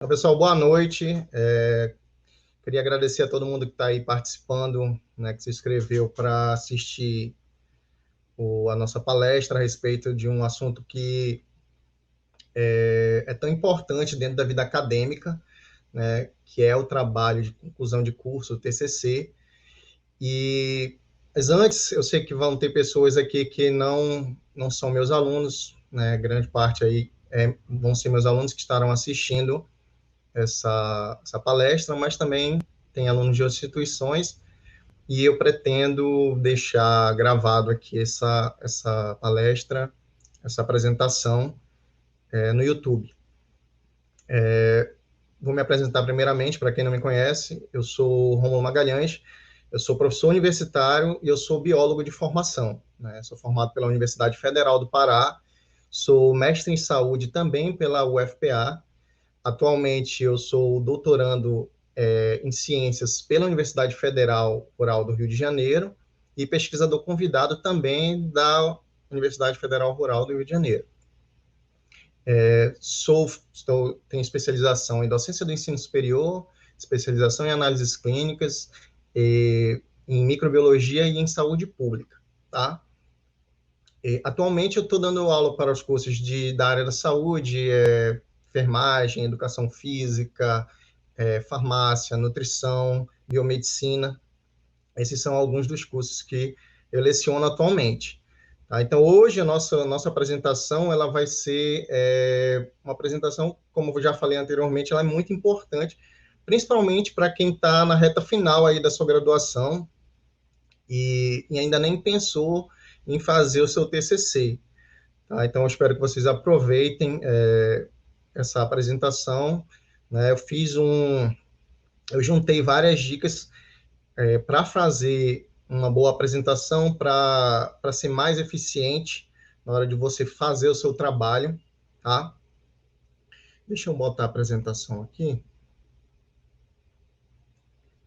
Então, pessoal, boa noite. Queria agradecer a todo mundo que está aí participando, né, que se inscreveu para assistir a nossa palestra a respeito de um assunto que é tão importante dentro da vida acadêmica, né, que é o trabalho de conclusão de curso, o TCC. Mas antes, eu sei que vão ter pessoas aqui que não são meus alunos, né, grande parte aí vão ser meus alunos que estarão assistindo essa palestra, mas também tem alunos de outras instituições, e eu pretendo deixar gravado aqui essa palestra, essa apresentação no YouTube. Vou me apresentar primeiramente, para quem não me conhece, eu sou Rômulo Magalhães, eu sou professor universitário e eu sou biólogo de formação, né? Sou formado pela Universidade Federal do Pará, sou mestre em saúde também pela UFPA. Atualmente, eu sou doutorando em ciências pela Universidade Federal Rural do Rio de Janeiro e pesquisador convidado também da Universidade Federal Rural do Rio de Janeiro. Tenho especialização em docência do ensino superior, especialização em análises clínicas, em microbiologia e em saúde pública, tá? Atualmente, eu estou dando aula para os cursos da área da saúde, enfermagem, educação física, farmácia, nutrição, biomedicina. Esses são alguns dos cursos que eu leciono atualmente. Tá? Então, hoje, a nossa apresentação ela vai ser uma apresentação, como eu já falei anteriormente, ela é muito importante, principalmente para quem está na reta final aí da sua graduação e ainda nem pensou em fazer o seu TCC. Tá? Então, eu espero que vocês aproveitem essa apresentação. Né? Eu juntei várias dicas para fazer uma boa apresentação, para ser mais eficiente na hora de você fazer o seu trabalho, tá? Deixa eu botar a apresentação aqui.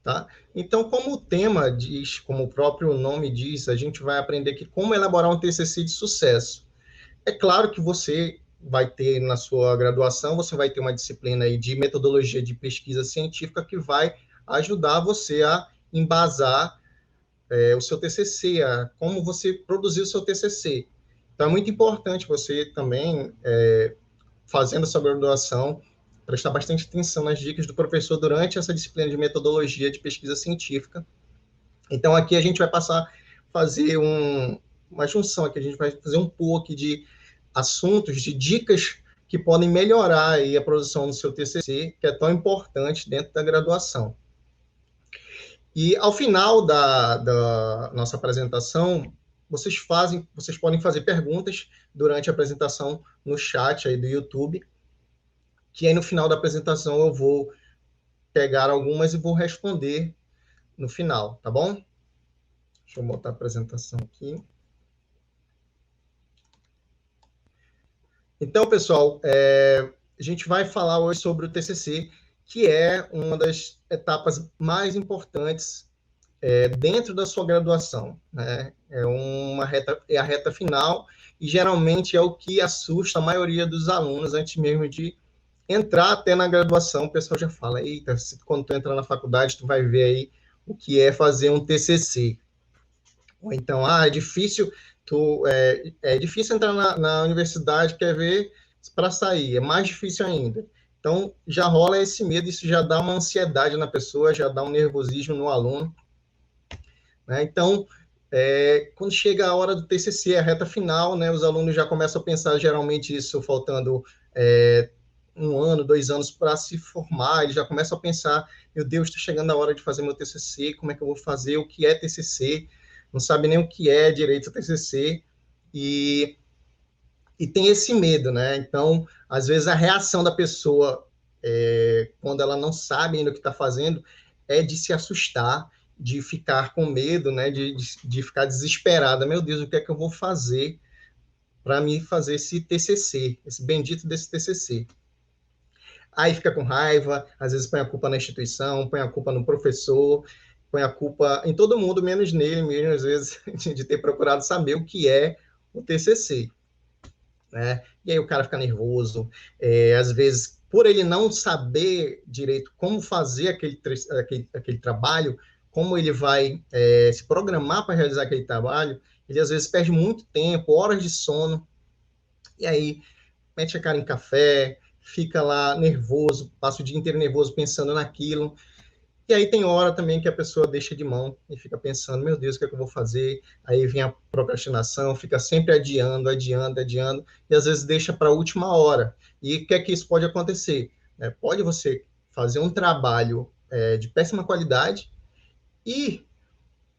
Tá? Então, como o tema diz, como o próprio nome diz, a gente vai aprender aqui como elaborar um TCC de sucesso. É claro que você vai ter na sua graduação, você vai ter uma disciplina aí de metodologia de pesquisa científica que vai ajudar você a embasar o seu TCC, como você produzir o seu TCC. Então, é muito importante você também, fazendo a sua graduação, prestar bastante atenção nas dicas do professor durante essa disciplina de metodologia de pesquisa científica. Então, aqui a gente vai fazer uma junção, aqui a gente vai fazer um pouco de assuntos, de dicas que podem melhorar aí a produção do seu TCC, que é tão importante dentro da graduação. E ao final da nossa apresentação, vocês podem fazer perguntas durante a apresentação no chat aí do YouTube, que aí no final da apresentação eu vou pegar algumas e vou responder no final, tá bom? Deixa eu botar a apresentação aqui. Então, pessoal, a gente vai falar hoje sobre o TCC, que é uma das etapas mais importantes dentro da sua graduação, né? É a reta final e geralmente é o que assusta a maioria dos alunos antes mesmo de entrar até na graduação. O pessoal já fala, eita, quando tu entrar na faculdade, tu vai ver aí o que é fazer um TCC. Ou então, é difícil, é difícil entrar na universidade, quer ver, para sair, é mais difícil ainda. Então, já rola esse medo, isso já dá uma ansiedade na pessoa, já dá um nervosismo no aluno. Né? Então, quando chega a hora do TCC, a reta final, né, os alunos já começam a pensar, geralmente, isso faltando 1 ano, 2 anos para se formar, eles já começam a pensar, meu Deus, está chegando a hora de fazer meu TCC, como é que eu vou fazer, o que é TCC, não sabe nem o que é direito a TCC, e tem esse medo, né? Então, às vezes, a reação da pessoa, quando ela não sabe ainda o que está fazendo, é de se assustar, de ficar com medo, né? De ficar desesperada. Meu Deus, o que é que eu vou fazer para me fazer esse TCC, esse bendito desse TCC? Aí fica com raiva, às vezes põe a culpa na instituição, põe a culpa no professor, põe a culpa em todo mundo, menos nele mesmo, às vezes, de ter procurado saber o que é o TCC. Né? E aí o cara fica nervoso, às vezes por ele não saber direito como fazer aquele trabalho, como ele vai se programar para realizar aquele trabalho, ele às vezes perde muito tempo, horas de sono, e aí mete a cara em café, fica lá nervoso, passa o dia inteiro nervoso pensando naquilo. E aí tem hora também que a pessoa deixa de mão e fica pensando, meu Deus, o que é que eu vou fazer? Aí vem a procrastinação, fica sempre adiando, adiando, adiando, e às vezes deixa para a última hora. E o que é que isso pode acontecer? Pode você fazer um trabalho de péssima qualidade e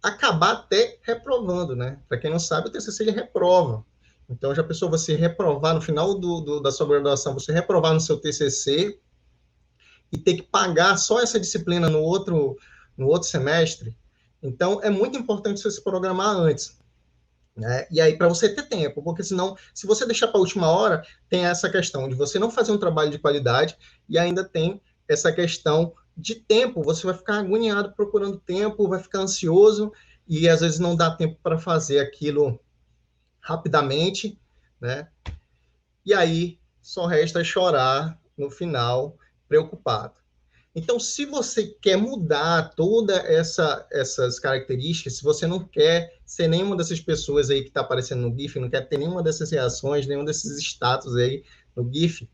acabar até reprovando, né? Para quem não sabe, o TCC ele reprova. Então, já pensou você reprovar no final da sua graduação, você reprovar no seu TCC e ter que pagar só essa disciplina no outro semestre? Então, é muito importante você se programar antes. Né? E aí, para você ter tempo, porque senão, se você deixar para a última hora, tem essa questão de você não fazer um trabalho de qualidade e ainda tem essa questão de tempo. Você vai ficar agoniado procurando tempo, vai ficar ansioso e às vezes não dá tempo para fazer aquilo rapidamente, né? E aí só resta chorar no final, preocupado. Então, se você quer mudar todas essas características, se você não quer ser nenhuma dessas pessoas aí que está aparecendo no GIF, não quer ter nenhuma dessas reações, nenhum desses status aí no GIF,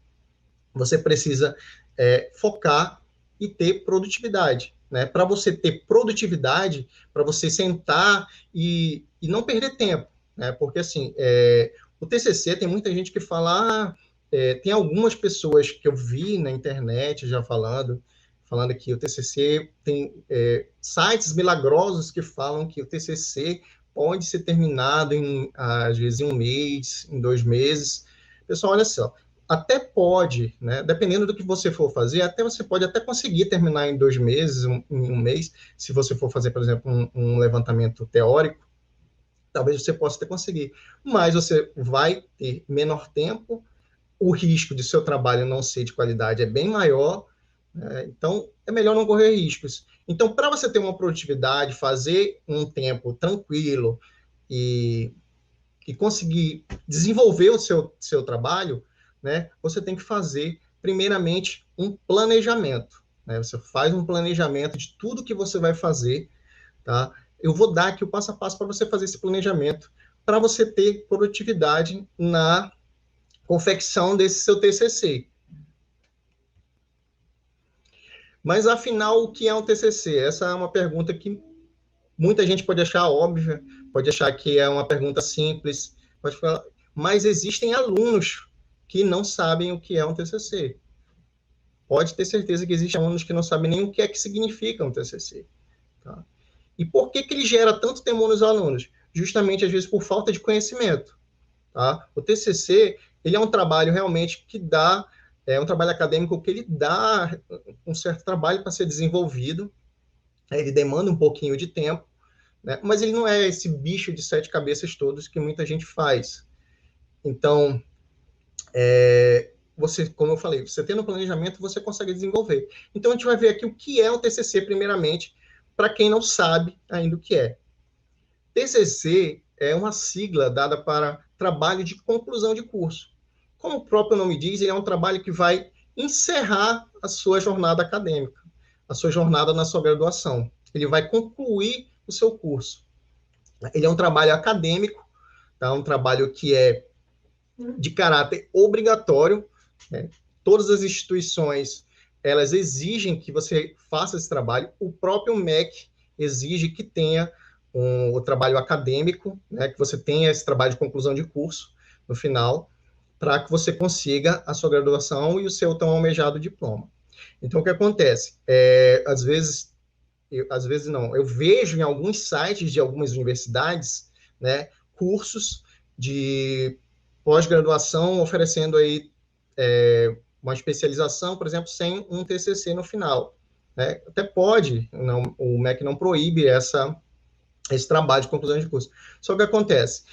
você precisa focar e ter produtividade. Né? Para você ter produtividade, para você sentar e não perder tempo. Né? Porque, assim, o TCC, tem muita gente que fala... tem algumas pessoas que eu vi na internet já falando que o TCC tem sites milagrosos que falam que o TCC pode ser terminado às vezes, em 1 mês, em 2 meses. Pessoal, olha só, até pode, né? Dependendo do que você for fazer, até você pode até conseguir terminar em 2 meses, em 1 mês, se você for fazer, por exemplo, um levantamento teórico, talvez você possa até conseguir, mas você vai ter menor tempo, o risco de seu trabalho não ser de qualidade é bem maior, né? Então é melhor não correr riscos. Então, para você ter uma produtividade, fazer um tempo tranquilo e conseguir desenvolver o seu trabalho, né, você tem que fazer, primeiramente, um planejamento. Né? Você faz um planejamento de tudo que você vai fazer. Tá? Eu vou dar aqui o passo a passo para você fazer esse planejamento, para você ter produtividade na confecção desse seu TCC. Mas, afinal, o que é um TCC? Essa é uma pergunta que muita gente pode achar óbvia, pode achar que é uma pergunta simples, pode falar, mas existem alunos que não sabem o que é um TCC. Pode ter certeza que existem alunos que não sabem nem o que é que significa um TCC. Tá? E por que ele gera tanto temor nos alunos? Justamente, às vezes, por falta de conhecimento. Tá? O TCC, ele é um trabalho realmente que dá, um trabalho acadêmico que ele dá um certo trabalho para ser desenvolvido, ele demanda um pouquinho de tempo, né? Mas ele não é esse bicho de 7 cabeças todos que muita gente faz. Então, você, como eu falei, você tendo um planejamento, você consegue desenvolver. Então, a gente vai ver aqui o que é o TCC, primeiramente, para quem não sabe ainda o que é. TCC é uma sigla dada para trabalho de conclusão de curso. Como o próprio nome diz, ele é um trabalho que vai encerrar a sua jornada acadêmica, a sua jornada na sua graduação. Ele vai concluir o seu curso. Ele é um trabalho acadêmico, tá? Um trabalho que é de caráter obrigatório. Né? Todas as instituições, elas exigem que você faça esse trabalho. O próprio MEC exige que tenha o trabalho acadêmico, né? Que você tenha esse trabalho de conclusão de curso no final, para que você consiga a sua graduação e o seu tão almejado diploma. Então, o que acontece? Às vezes não, eu vejo em alguns sites de algumas universidades, né, cursos de pós-graduação oferecendo aí uma especialização, por exemplo, sem um TCC no final. Né? Até pode, não, o MEC não proíbe esse trabalho de conclusão de curso. Só que acontece,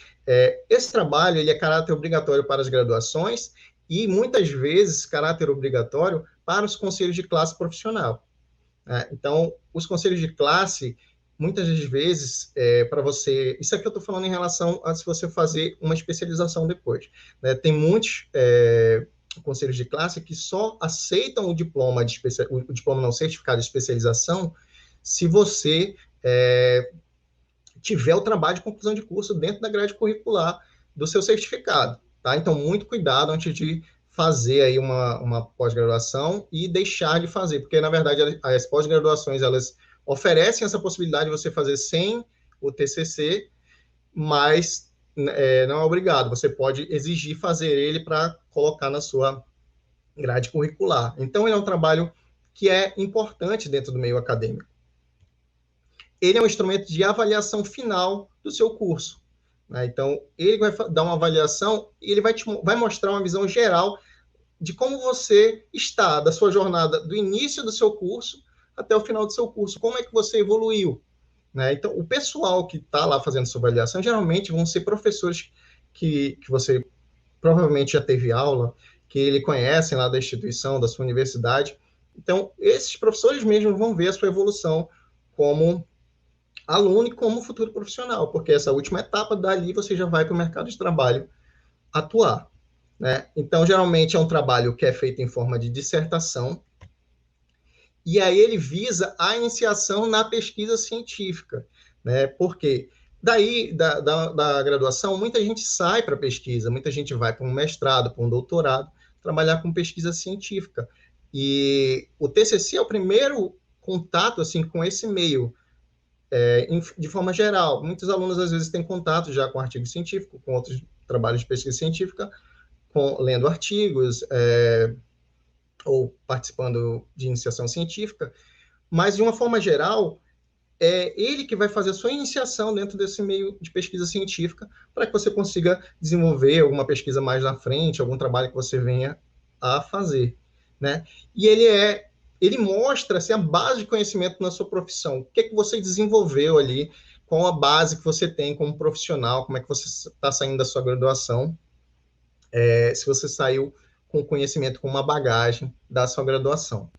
esse trabalho ele é caráter obrigatório para as graduações e, muitas vezes, caráter obrigatório para os conselhos de classe profissional. Então, os conselhos de classe, muitas das vezes, para você... Isso aqui eu estou falando em relação a se você fazer uma especialização depois. Né? Tem muitos conselhos de classe que só aceitam o diploma o diploma não certificado de especialização se você tiver o trabalho de conclusão de curso dentro da grade curricular do seu certificado, tá? Então, muito cuidado antes de fazer aí uma pós-graduação e deixar de fazer, porque, na verdade, as pós-graduações, elas oferecem essa possibilidade de você fazer sem o TCC, mas não é obrigado. Você pode exigir fazer ele para colocar na sua grade curricular. Então, ele é um trabalho que é importante dentro do meio acadêmico. Ele é um instrumento de avaliação final do seu curso, né? Então, ele vai dar uma avaliação e ele vai mostrar uma visão geral de como você está, da sua jornada, do início do seu curso até o final do seu curso, como é que você evoluiu, né? Então, o pessoal que está lá fazendo sua avaliação, geralmente vão ser professores que você provavelmente já teve aula, que ele conhecem lá da instituição, da sua universidade. Então, esses professores mesmo vão ver a sua evolução como aluno e como futuro profissional, porque essa última etapa, dali você já vai para o mercado de trabalho atuar, né? Então, geralmente é um trabalho que é feito em forma de dissertação, e aí ele visa a iniciação na pesquisa científica, né? Porque daí, da graduação, muita gente sai para pesquisa, muita gente vai para um mestrado, para um doutorado, trabalhar com pesquisa científica. E o TCC é o primeiro contato assim com esse meio, de forma geral. Muitos alunos, às vezes, têm contato já com artigo científico, com outros trabalhos de pesquisa científica, lendo artigos, ou participando de iniciação científica, mas, de uma forma geral, é ele que vai fazer a sua iniciação dentro desse meio de pesquisa científica, para que você consiga desenvolver alguma pesquisa mais na frente, algum trabalho que você venha a fazer, né? E ele mostra assim, a base de conhecimento na sua profissão. O que é que você desenvolveu ali, qual a base que você tem como profissional, como é que você está saindo da sua graduação, se você saiu com conhecimento, com uma bagagem da sua graduação.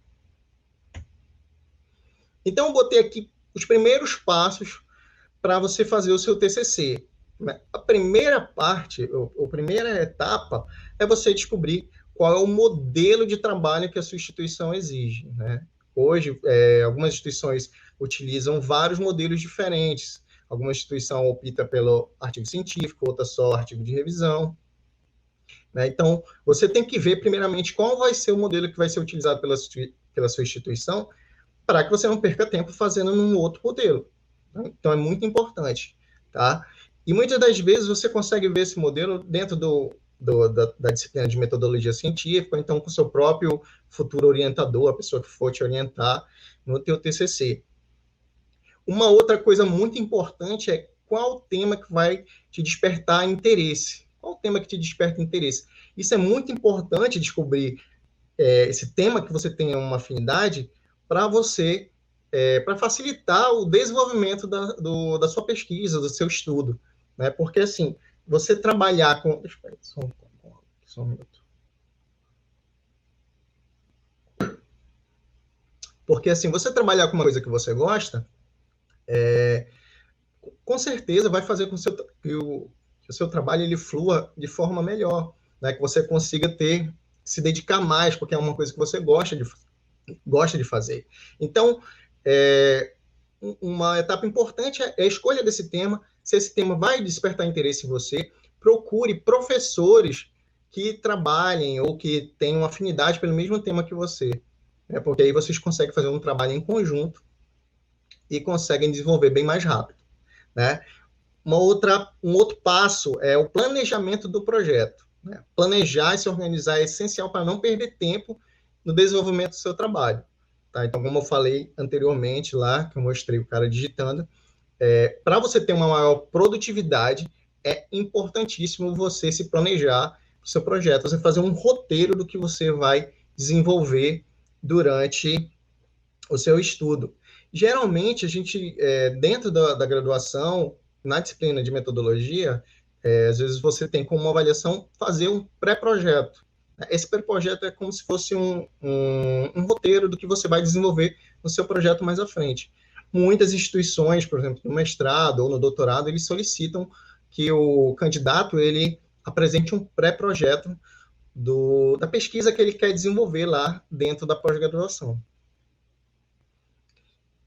Então, eu botei aqui os primeiros passos para você fazer o seu TCC. A primeira parte, a primeira etapa, é você descobrir qual é o modelo de trabalho que a sua instituição exige, né? Hoje, algumas instituições utilizam vários modelos diferentes. Alguma instituição opta pelo artigo científico, outra só artigo de revisão, né? Então, você tem que ver, primeiramente, qual vai ser o modelo que vai ser utilizado pela sua instituição, para que você não perca tempo fazendo num outro modelo. Então, é muito importante, tá? E muitas das vezes você consegue ver esse modelo dentro da disciplina de metodologia científica, ou então com o seu próprio futuro orientador, a pessoa que for te orientar no teu TCC. Uma outra coisa muito importante é qual o tema que vai te despertar interesse. Qual o tema que te desperta interesse? Isso é muito importante descobrir esse tema que você tem uma afinidade para você, para facilitar o desenvolvimento da sua pesquisa, do seu estudo, né? Porque, assim, você trabalhar com... Deixa eu ver, só um minuto. Porque, assim, você trabalhar com uma coisa que você gosta, com certeza vai fazer com que o seu trabalho ele flua de forma melhor, né? Que você consiga se dedicar mais, porque é uma coisa que você gosta de fazer. Então, uma etapa importante é a escolha desse tema. Se esse tema vai despertar interesse em você, procure professores que trabalhem ou que tenham afinidade pelo mesmo tema que você, né? Porque aí vocês conseguem fazer um trabalho em conjunto e conseguem desenvolver bem mais rápido, né? Um outro passo é o planejamento do projeto, né? Planejar e se organizar é essencial para não perder tempo no desenvolvimento do seu trabalho, tá? Então, como eu falei anteriormente lá, que eu mostrei o cara digitando, para você ter uma maior produtividade, é importantíssimo você se planejar o seu projeto, você fazer um roteiro do que você vai desenvolver durante o seu estudo. Geralmente, a gente, dentro da graduação, na disciplina de metodologia, às vezes você tem como avaliação fazer um pré-projeto. Esse pré-projeto é como se fosse um roteiro do que você vai desenvolver no seu projeto mais à frente. Muitas instituições, por exemplo, no mestrado ou no doutorado, eles solicitam que o candidato ele apresente um pré-projeto da pesquisa que ele quer desenvolver lá dentro da pós-graduação.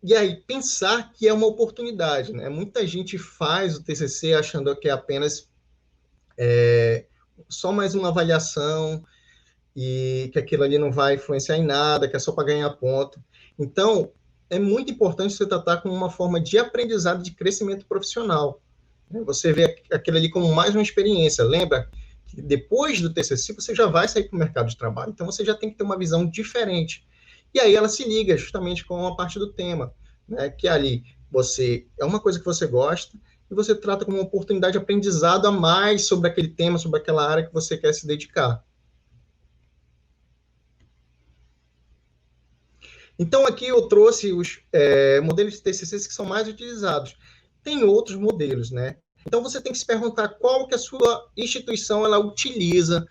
E aí, pensar que é uma oportunidade, né? Muita gente faz o TCC achando que é apenas só mais uma avaliação e que aquilo ali não vai influenciar em nada, que é só para ganhar ponto. Então, é muito importante você tratar como uma forma de aprendizado, de crescimento profissional. Você vê aquilo ali como mais uma experiência. Lembra que depois do TCC você já vai sair para o mercado de trabalho, então você já tem que ter uma visão diferente. E aí ela se liga justamente com uma parte do tema, né? Que ali você é uma coisa que você gosta e você trata como uma oportunidade de aprendizado a mais sobre aquele tema, sobre aquela área que você quer se dedicar. Então, aqui eu trouxe os modelos de TCCs que são mais utilizados. Tem outros modelos, né? Então, você tem que se perguntar qual que a sua instituição ela utiliza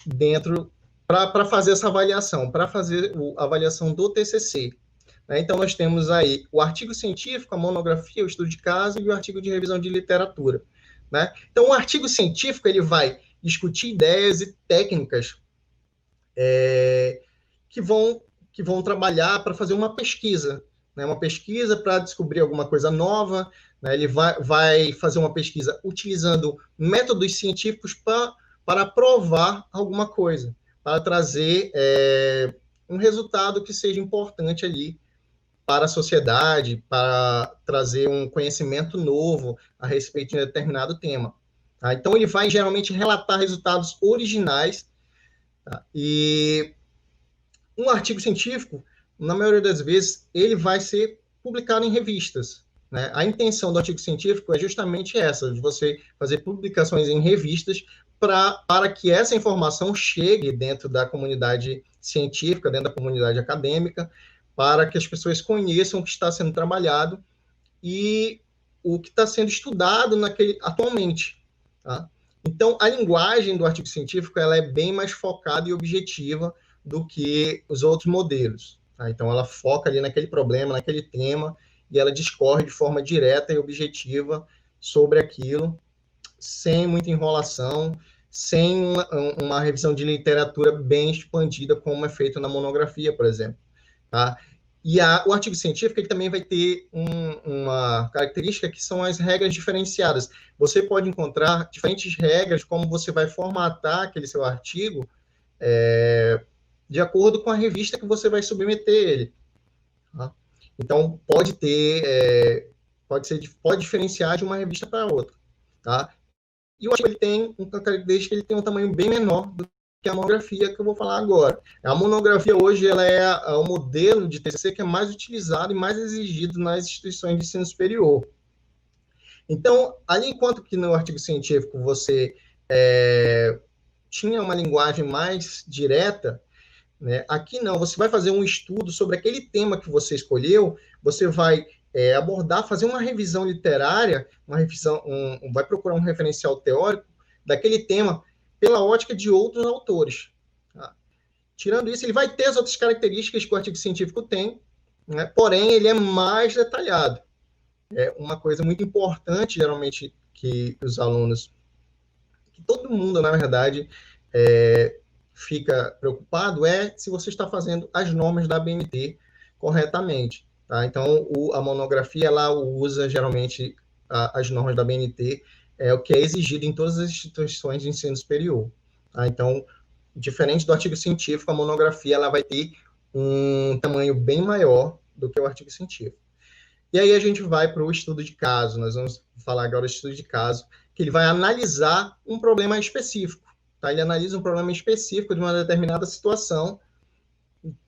dentro para fazer essa avaliação, para fazer a avaliação do TCC. Né? Então, nós temos aí o artigo científico, a monografia, o estudo de caso e o artigo de revisão de literatura. Né? Então, o artigo científico ele vai discutir ideias e técnicas que vão trabalhar para fazer uma pesquisa, né? Uma pesquisa para descobrir alguma coisa nova, né? Ele vai fazer uma pesquisa utilizando métodos científicos para provar alguma coisa, para trazer um resultado que seja importante ali para a sociedade, para trazer um conhecimento novo a respeito de um determinado tema. Tá? Então, ele vai geralmente relatar resultados originais, tá? E um artigo científico, na maioria das vezes, ele vai ser publicado em revistas. Né? A intenção do artigo científico é justamente essa, de você fazer publicações em revistas para que essa informação chegue dentro da comunidade científica, dentro da comunidade acadêmica, para que as pessoas conheçam o que está sendo trabalhado e o que está sendo estudado atualmente. Tá? Então, a linguagem do artigo científico ela é bem mais focada e objetiva do que os outros modelos. Tá? Então, ela foca ali naquele problema, naquele tema, e ela discorre de forma direta e objetiva sobre aquilo, sem muita enrolação, sem uma revisão de literatura bem expandida, como é feito na monografia, por exemplo. Tá? E o artigo científico ele também vai ter uma característica que são as regras diferenciadas. Você pode encontrar diferentes regras, como você vai formatar aquele seu artigo, de acordo com a revista que você vai submeter ele. Tá? Então, pode diferenciar de uma revista para outra. Tá? E o artigo ele tem uma característica, ele tem um tamanho bem menor do que a monografia que eu vou falar agora. A monografia hoje ela é o modelo de TCC que é mais utilizado e mais exigido nas instituições de ensino superior. Então, ali enquanto que no artigo científico você tinha uma linguagem mais direta, né, aqui não, você vai fazer um estudo sobre aquele tema que você escolheu, você vai abordar, fazer uma revisão literária, vai procurar um referencial teórico daquele tema pela ótica de outros autores. Tá? Tirando isso, ele vai ter as outras características que o artigo científico tem, né? Porém, ele é mais detalhado. É uma coisa muito importante, geralmente, que os alunos, que todo mundo, na verdade, fica preocupado se você está fazendo as normas da ABNT corretamente. Tá? Então, a monografia ela usa, geralmente, as normas da ABNT, o que é exigido em todas as instituições de ensino superior. Tá? Então, diferente do artigo científico, a monografia ela vai ter um tamanho bem maior do que o artigo científico. E aí a gente vai para o estudo de caso. Nós vamos falar agora do estudo de caso, que ele vai analisar um problema específico. Tá? Ele analisa um problema específico de uma determinada situação.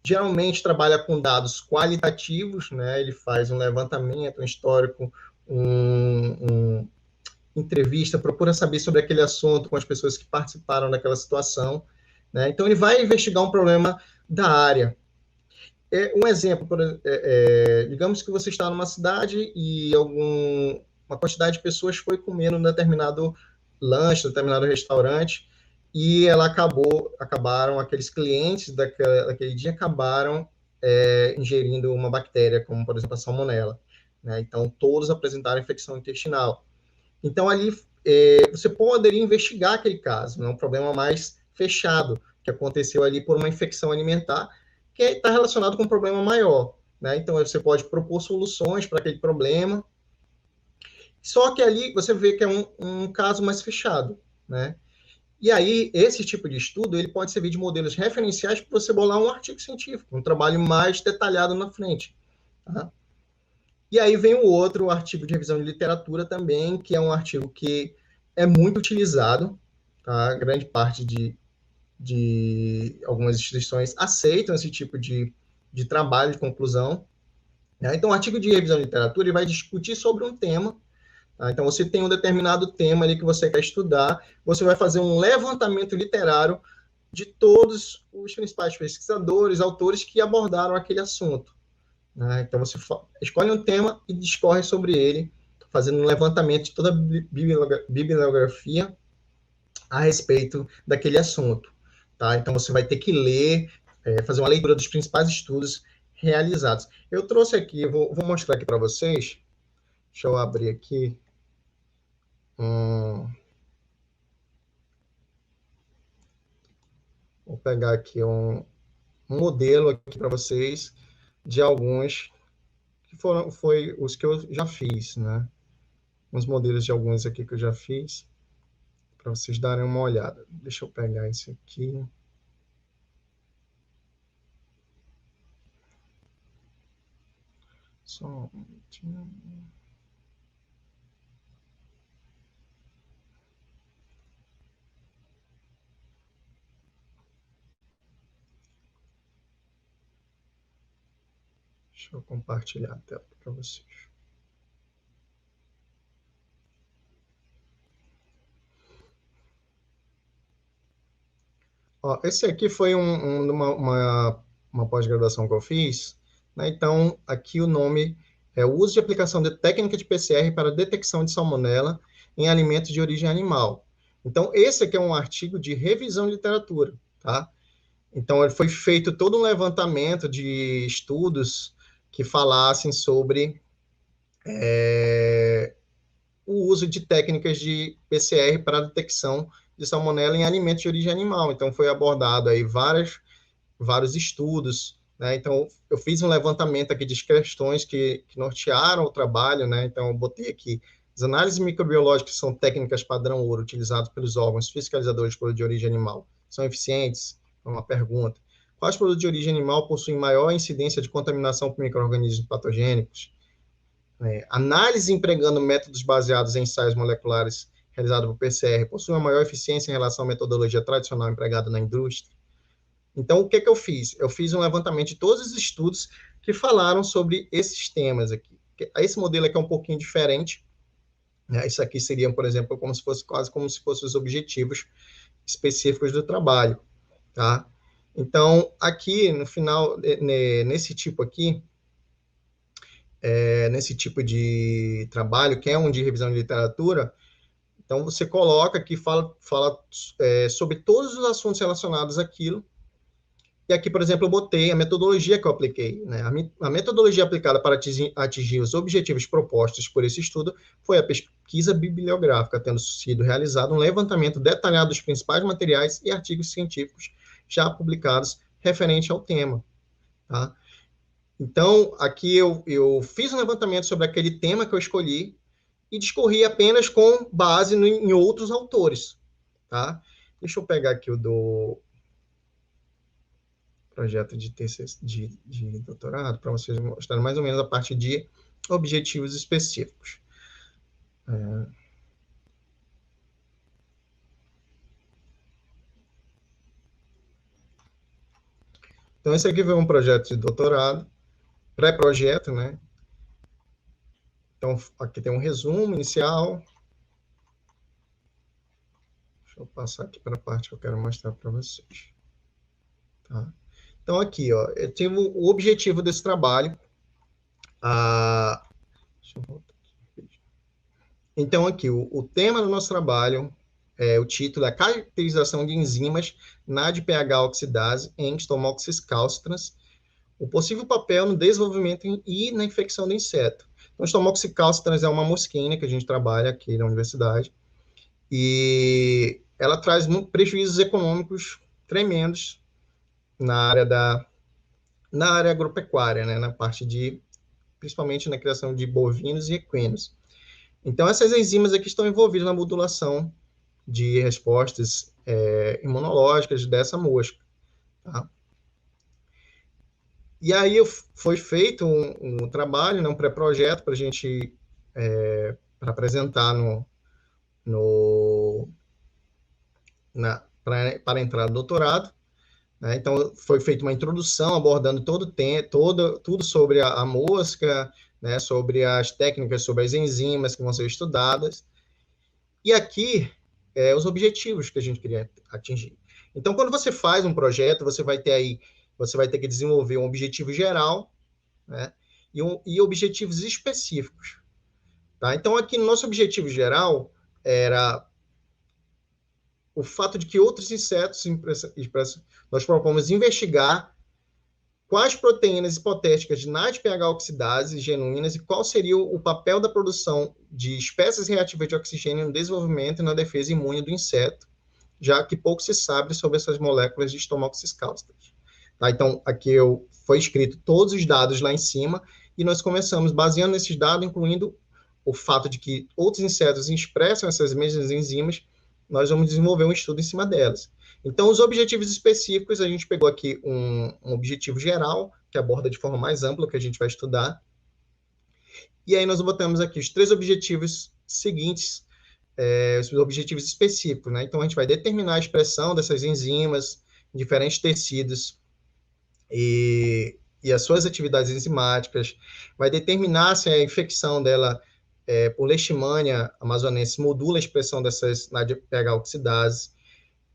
Geralmente trabalha com dados qualitativos, né? Ele faz um levantamento, um histórico, entrevista, procura saber sobre aquele assunto com as pessoas que participaram daquela situação. Né? Então, ele vai investigar um problema da área. Um exemplo, digamos que você está numa cidade e uma quantidade de pessoas foi comer num determinado lanche, determinado restaurante, e aqueles clientes daquele dia acabaram ingerindo uma bactéria, como, por exemplo, a salmonela. Né? Então, todos apresentaram infecção intestinal. Então, ali, você poderia investigar aquele caso, é um problema mais fechado, que aconteceu ali por uma infecção alimentar, que está relacionado com um problema maior, né? Então, você pode propor soluções para aquele problema, só que ali você vê que é um caso mais fechado, né? E aí, esse tipo de estudo, ele pode servir de modelos referenciais para você bolar um artigo científico, um trabalho mais detalhado na frente. Tá? E aí vem o outro artigo de revisão de literatura também, que é um artigo que é muito utilizado, tá? Grande parte de algumas instituições aceitam esse tipo de trabalho de conclusão. Né? Então, o artigo de revisão de literatura ele vai discutir sobre um tema. Tá? Então, você tem um determinado tema ali que você quer estudar, você vai fazer um levantamento literário de todos os principais pesquisadores, autores que abordaram aquele assunto. Né? Então, você escolhe um tema e discorre sobre ele, fazendo um levantamento de toda a bibliografia a respeito daquele assunto. Tá? Então, você vai ter que ler, fazer uma leitura dos principais estudos realizados. Eu trouxe aqui, vou mostrar aqui para vocês. Deixa eu abrir aqui. Vou pegar aqui um modelo aqui para vocês de alguns que foi os que eu já fiz, né? Uns modelos de alguns aqui que eu já fiz para vocês darem uma olhada. Deixa eu pegar esse aqui. Só um minutinho. Deixa eu compartilhar a tela para vocês. Ó, esse aqui foi uma pós-graduação que eu fiz, né? Então, aqui o nome é o uso de aplicação de técnica de PCR para detecção de salmonela em alimentos de origem animal. Então, esse aqui é um artigo de revisão de literatura, tá? Então, foi feito todo um levantamento de estudos que falassem sobre o uso de técnicas de PCR para detecção de salmonela em alimentos de origem animal. Então, foi abordado aí vários estudos, né? Então, eu fiz um levantamento aqui de questões que nortearam o trabalho, né? Então, eu botei aqui, as análises microbiológicas são técnicas padrão ouro utilizadas pelos órgãos fiscalizadores de produtos de origem animal. São eficientes? É uma pergunta. Quais produtos de origem animal possuem maior incidência de contaminação por micro-organismos patogênicos? Análise empregando métodos baseados em ensaios moleculares realizados por PCR possuem uma maior eficiência em relação à metodologia tradicional empregada na indústria? Então, o que eu fiz? Eu fiz um levantamento de todos os estudos que falaram sobre esses temas aqui. Esse modelo aqui é um pouquinho diferente. Né? Isso aqui seria, por exemplo, quase como se fossem os objetivos específicos do trabalho. Tá? Então, aqui, no final, nesse tipo aqui, nesse tipo de trabalho, que é um de revisão de literatura, então você coloca aqui, fala sobre todos os assuntos relacionados àquilo. E aqui, por exemplo, eu botei a metodologia que eu apliquei. Né? A metodologia aplicada para atingir os objetivos propostos por esse estudo foi a pesquisa bibliográfica, tendo sido realizado um levantamento detalhado dos principais materiais e artigos científicos já publicados referente ao tema. Tá? Então, aqui eu fiz um levantamento sobre aquele tema que eu escolhi e discorri apenas com base em outros autores. Tá? Deixa eu pegar aqui o do projeto de TCC, de doutorado, para vocês mostrarem mais ou menos a parte de objetivos específicos. Então, esse aqui foi um projeto de doutorado, pré-projeto, né? Então, aqui tem um resumo inicial. Deixa eu passar aqui para a parte que eu quero mostrar para vocês. Tá? Então, aqui, ó, eu tenho o objetivo desse trabalho. Deixa eu voltar aqui. Então, aqui, o tema do nosso trabalho, o título é Caracterização de enzimas na ADPH oxidase em Stomoxys calcitrans, o possível papel no desenvolvimento e na infecção do inseto. Então, Stomoxys calcitrans é uma mosquinha que a gente trabalha aqui na universidade, e ela traz prejuízos econômicos tremendos na área agropecuária, né, na parte de, principalmente na criação de bovinos e equinos. Então, essas enzimas aqui estão envolvidas na modulação de respostas imunológicas dessa mosca. Tá? E aí foi feito um trabalho, né, um pré-projeto para a gente para apresentar para entrar no doutorado. Né? Então, foi feita uma introdução abordando tudo sobre a mosca, né, sobre as técnicas, sobre as enzimas que vão ser estudadas. E aqui, os objetivos que a gente queria atingir. Então, quando você faz um projeto, você vai ter que desenvolver um objetivo geral, né, e objetivos específicos. Tá? Então, aqui no nosso objetivo geral era o fato de que outros insetos, nós propomos investigar quais proteínas hipotéticas de NADPH oxidase genuínas e qual seria o papel da produção de espécies reativas de oxigênio no desenvolvimento e na defesa imune do inseto, já que pouco se sabe sobre essas moléculas de Stomachus cáusticos. Tá? Então, aqui foi escrito todos os dados lá em cima e nós começamos baseando nesses dados, incluindo o fato de que outros insetos expressam essas mesmas enzimas, nós vamos desenvolver um estudo em cima delas. Então, os objetivos específicos, a gente pegou aqui um objetivo geral, que aborda de forma mais ampla o que a gente vai estudar. E aí nós botamos aqui os 3 objetivos seguintes, os objetivos específicos. Né? Então, a gente vai determinar a expressão dessas enzimas em diferentes tecidos e as suas atividades enzimáticas, vai determinar se a infecção dela por Leishmania amazonensis modula a expressão dessas NADPH oxidase.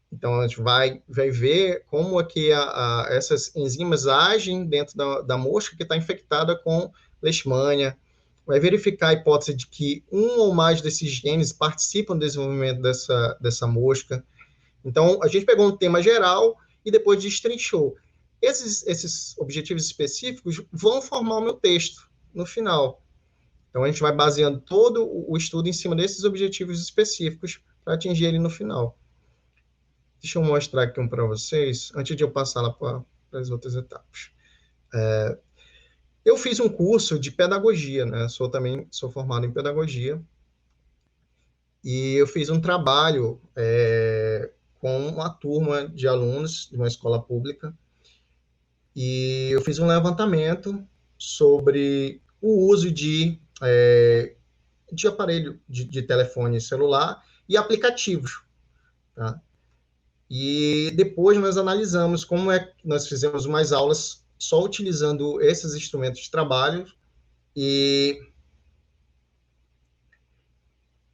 Então, a gente vai ver como é que essas enzimas agem dentro da mosca que está infectada com Leishmania, vai verificar a hipótese de que um ou mais desses genes participam do desenvolvimento dessa mosca. Então, a gente pegou um tema geral e depois destrinchou. Esses objetivos específicos vão formar o meu texto no final. Então, a gente vai baseando todo o estudo em cima desses objetivos específicos para atingir ele no final. Deixa eu mostrar aqui um para vocês, antes de eu passar lá para as outras etapas. Eu fiz um curso de pedagogia, né? Sou formado em pedagogia, e eu fiz um trabalho com uma turma de alunos de uma escola pública, e eu fiz um levantamento sobre o uso de aparelho de telefone celular e aplicativos. Tá? E depois nós analisamos como é que nós fizemos umas aulas só utilizando esses instrumentos de trabalho e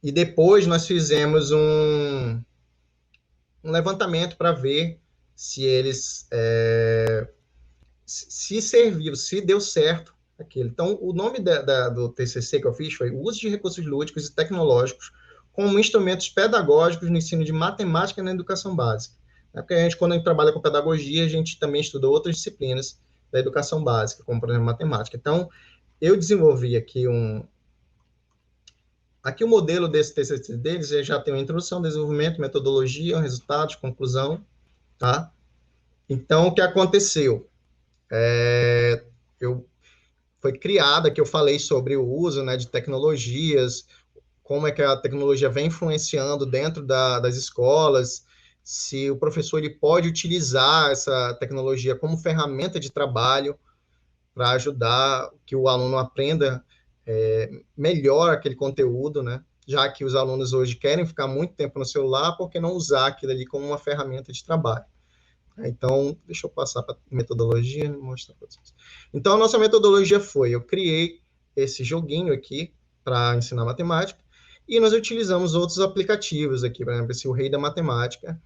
depois nós fizemos um levantamento para ver se eles se serviram, se deu certo aquilo. Então, o nome do TCC que eu fiz foi o uso de recursos lúdicos e tecnológicos como instrumentos pedagógicos no ensino de matemática na educação básica. Porque quando a gente trabalha com pedagogia, a gente também estuda outras disciplinas da educação básica, como, por exemplo, matemática. Então, eu desenvolvi aqui Aqui o modelo desse TCC deles já tem uma introdução, desenvolvimento, metodologia, resultados, conclusão, tá? Então, o que aconteceu? Foi criada, que eu falei sobre o uso, né, de tecnologias, como é que a tecnologia vem influenciando dentro das escolas, se o professor ele pode utilizar essa tecnologia como ferramenta de trabalho para ajudar que o aluno aprenda melhor aquele conteúdo, né? Já que os alunos hoje querem ficar muito tempo no celular, por que não usar aquilo ali como uma ferramenta de trabalho? Então, deixa eu passar para a metodologia e mostrar para vocês. Então, a nossa metodologia eu criei esse joguinho aqui para ensinar matemática, e nós utilizamos outros aplicativos aqui, por exemplo, esse O Rei da Matemática,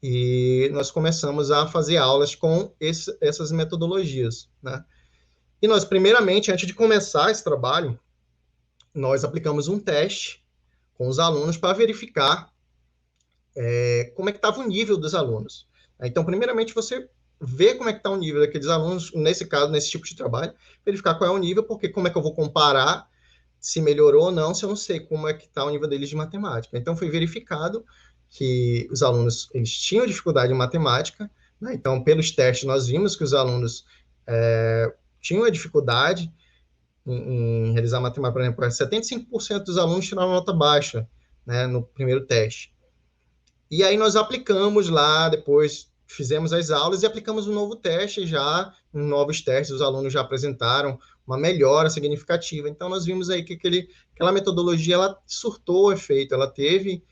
e nós começamos a fazer aulas com essas metodologias, né? E nós, primeiramente, antes de começar esse trabalho, nós aplicamos um teste com os alunos para verificar como é que estava o nível dos alunos. Então, primeiramente, você vê como é que está o nível daqueles alunos, nesse caso, nesse tipo de trabalho, verificar qual é o nível, porque como é que eu vou comparar se melhorou ou não, se eu não sei como é que está o nível deles de matemática. Então, foi verificado que os alunos eles tinham dificuldade em matemática, né? Então, pelos testes, nós vimos que os alunos tinham a dificuldade em realizar matemática. Por exemplo, 75% dos alunos tiraram nota baixa, né, no primeiro teste. E aí nós aplicamos lá, depois fizemos as aulas e aplicamos um novo teste já, em novos testes, os alunos já apresentaram uma melhora significativa. Então, nós vimos aí que aquela metodologia, ela surtou efeito, ela teve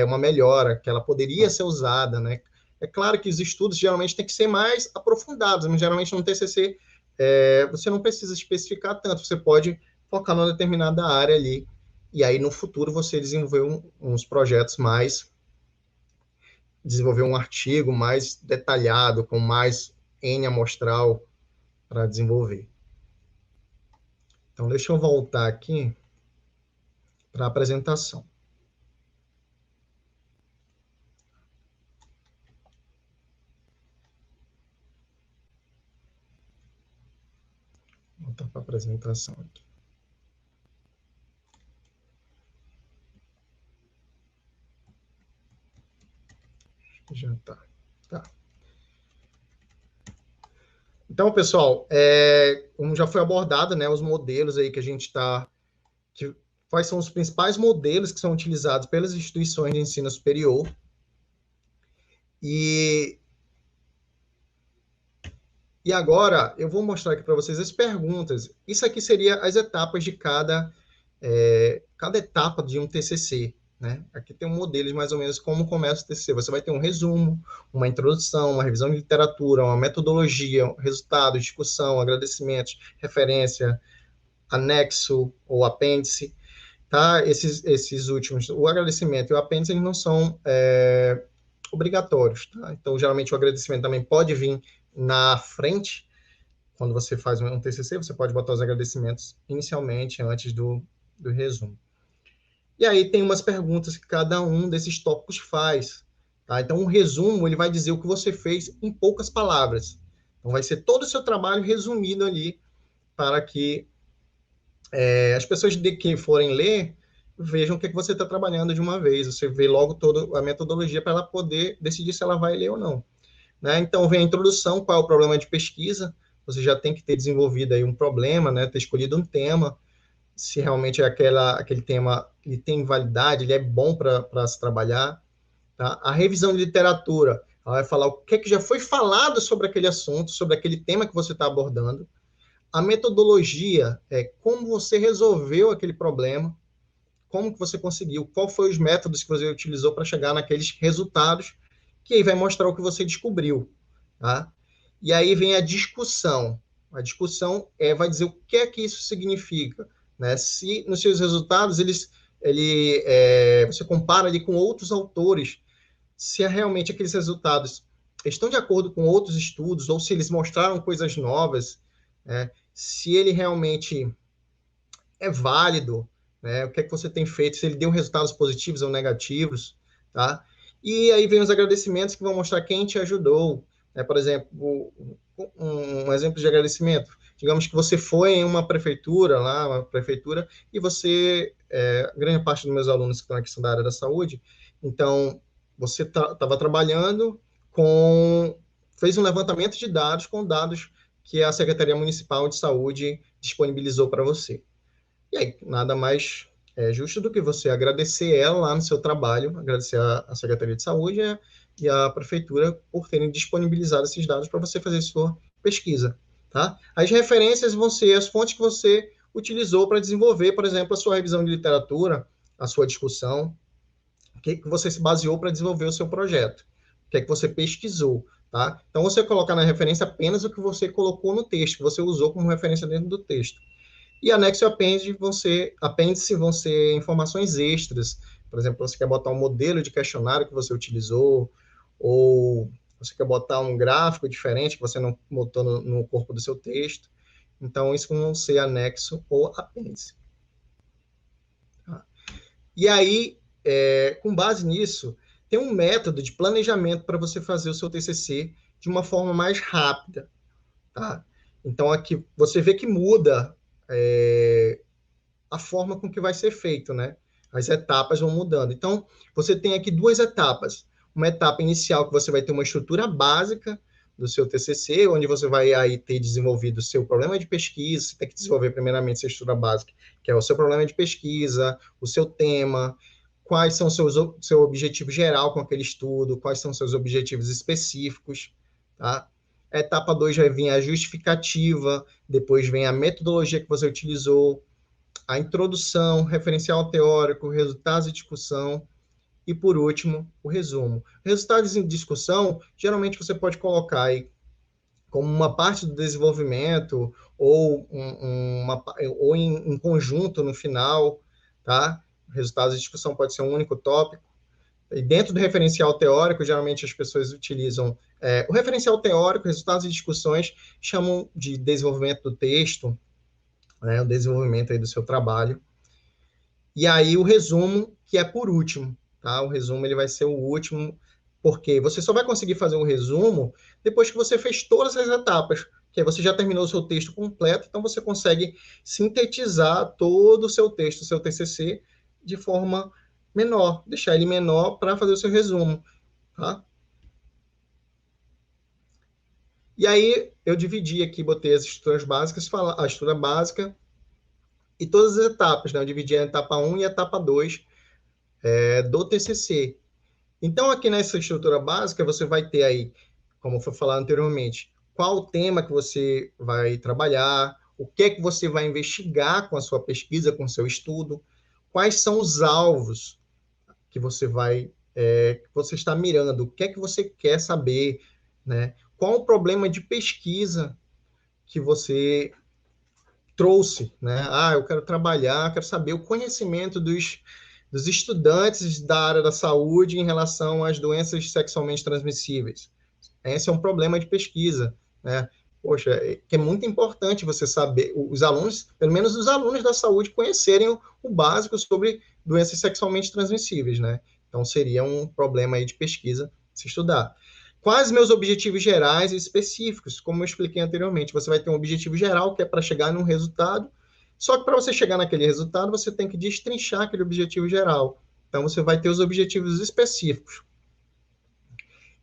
uma melhora, que ela poderia ser usada, né? É claro que os estudos geralmente têm que ser mais aprofundados, mas geralmente no TCC você não precisa especificar tanto, você pode focar numa determinada área ali, e aí no futuro você desenvolver uns projetos mais desenvolver um artigo mais detalhado, com mais N amostral para desenvolver. Então, deixa eu voltar aqui para a apresentação. Vou voltar para a apresentação aqui. Já está. Tá. Então, pessoal, como já foi abordado, né, os modelos aí que a gente está... Quais são os principais modelos que são utilizados pelas instituições de ensino superior. E agora, eu vou mostrar aqui para vocês as perguntas. Isso aqui seria as etapas de cada etapa de um TCC. Né? Aqui tem um modelo de mais ou menos como começa o TCC. Você vai ter um resumo, uma introdução, uma revisão de literatura, uma metodologia, resultados, discussão, agradecimentos, referência, anexo ou apêndice. Tá? Esses últimos, o agradecimento e o apêndice, eles não são obrigatórios. Tá? Então, geralmente, o agradecimento também pode vir na frente. Quando você faz um TCC, você pode botar os agradecimentos inicialmente, antes do resumo. E aí tem umas perguntas que cada um desses tópicos faz. Tá? Então, um resumo, ele vai dizer o que você fez em poucas palavras. Então, vai ser todo o seu trabalho resumido ali, para que as pessoas que forem ler vejam o que você está trabalhando de uma vez. Você vê logo toda a metodologia para ela poder decidir se ela vai ler ou não. Né? Então, vem a introdução, qual é o problema de pesquisa. Você já tem que ter desenvolvido aí um problema, né? Ter escolhido um tema, se realmente aquele tema ele tem validade, ele é bom para se trabalhar. Tá? A revisão de literatura, ela vai falar o que já foi falado sobre aquele assunto, sobre aquele tema que você está abordando. A metodologia é como você resolveu aquele problema, como que você conseguiu, qual foi os métodos que você utilizou para chegar naqueles resultados, que aí vai mostrar o que você descobriu. Tá? E aí vem a discussão. A discussão vai dizer o que é que isso significa. Né? Se nos seus resultados você compara ali com outros autores, se realmente aqueles resultados estão de acordo com outros estudos, ou se eles mostraram coisas novas, né? Se ele realmente é válido, né? O que é que você tem feito, se ele deu resultados positivos ou negativos, tá? E aí vem os agradecimentos que vão mostrar quem te ajudou, né? Por exemplo, um exemplo de agradecimento. Digamos que você foi em uma prefeitura, e você, grande parte dos meus alunos que estão aqui são da área da saúde, então você estava trabalhando fez um levantamento de dados com dados que a Secretaria Municipal de Saúde disponibilizou para você. E aí, nada mais justo do que você agradecer ela lá no seu trabalho, agradecer a Secretaria de Saúde e a Prefeitura por terem disponibilizado esses dados para você fazer sua pesquisa. Tá? As referências vão ser as fontes que você utilizou para desenvolver, por exemplo, a sua revisão de literatura, a sua discussão, o que você se baseou para desenvolver o seu projeto, o que é que você pesquisou. Tá? Então, você coloca na referência apenas o que você colocou no texto, que você usou como referência dentro do texto. E anexo e apêndice vão ser informações extras. Por exemplo, você quer botar um modelo de questionário que você utilizou, ou você quer botar um gráfico diferente que você não botou no corpo do seu texto. Então, isso vão ser anexo ou apêndice. Tá? E aí, com base nisso, tem um método de planejamento para você fazer o seu TCC de uma forma mais rápida. Tá? Então, aqui você vê que muda a forma com que vai ser feito, né? as etapas vão mudando. Então, você tem aqui duas etapas. Uma etapa inicial que você vai ter uma estrutura básica do seu TCC, onde você vai aí ter desenvolvido o seu problema de pesquisa, você tem que desenvolver primeiramente essa estrutura básica, que é o seu problema de pesquisa, o seu tema, quais são seu objetivo geral com aquele estudo, quais são seus objetivos específicos, tá? A etapa 2 vai vir a justificativa, depois vem a metodologia que você utilizou, a introdução, referencial teórico, resultados de discussão e, por último, o resumo. Resultados de discussão, geralmente você pode colocar aí como uma parte do desenvolvimento ou, ou em conjunto no final, tá? Resultados de discussão pode ser um único tópico. E dentro do referencial teórico, geralmente as pessoas utilizam o referencial teórico, resultados de discussões, chamam de desenvolvimento do texto, né, o desenvolvimento aí do seu trabalho. E aí o resumo, que é por último, tá? O resumo ele vai ser o último, porque você só vai conseguir fazer um resumo depois que você fez todas as etapas, que aí você já terminou o seu texto completo, então você consegue sintetizar todo o seu texto, o seu TCC, de forma menor, deixar ele menor para fazer o seu resumo, tá? E aí eu dividi aqui, botei as estruturas básicas, a estrutura básica e todas as etapas, né? Eu dividi a etapa 1 e a etapa 2 do TCC. Então, aqui nessa estrutura básica, você vai ter aí, como foi falado anteriormente, qual o tema que você vai trabalhar, o que é que você vai investigar com a sua pesquisa, com o seu estudo, quais são os alvos que você vai, que você está mirando, o que é que você quer saber, né? Qual o problema de pesquisa que você trouxe, né? Ah, eu quero trabalhar, quero saber o conhecimento dos estudantes da área da saúde em relação às doenças sexualmente transmissíveis. Esse é um problema de pesquisa, né? Poxa, que é muito importante você saber, os alunos, pelo menos os alunos da saúde, conhecerem o básico sobre doenças sexualmente transmissíveis, né? Então, seria um problema aí de pesquisa se estudar. Quais meus objetivos gerais e específicos? Como eu expliquei anteriormente, você vai ter um objetivo geral, que é para chegar num resultado, só que para você chegar naquele resultado, você tem que destrinchar aquele objetivo geral. Então, você vai ter os objetivos específicos.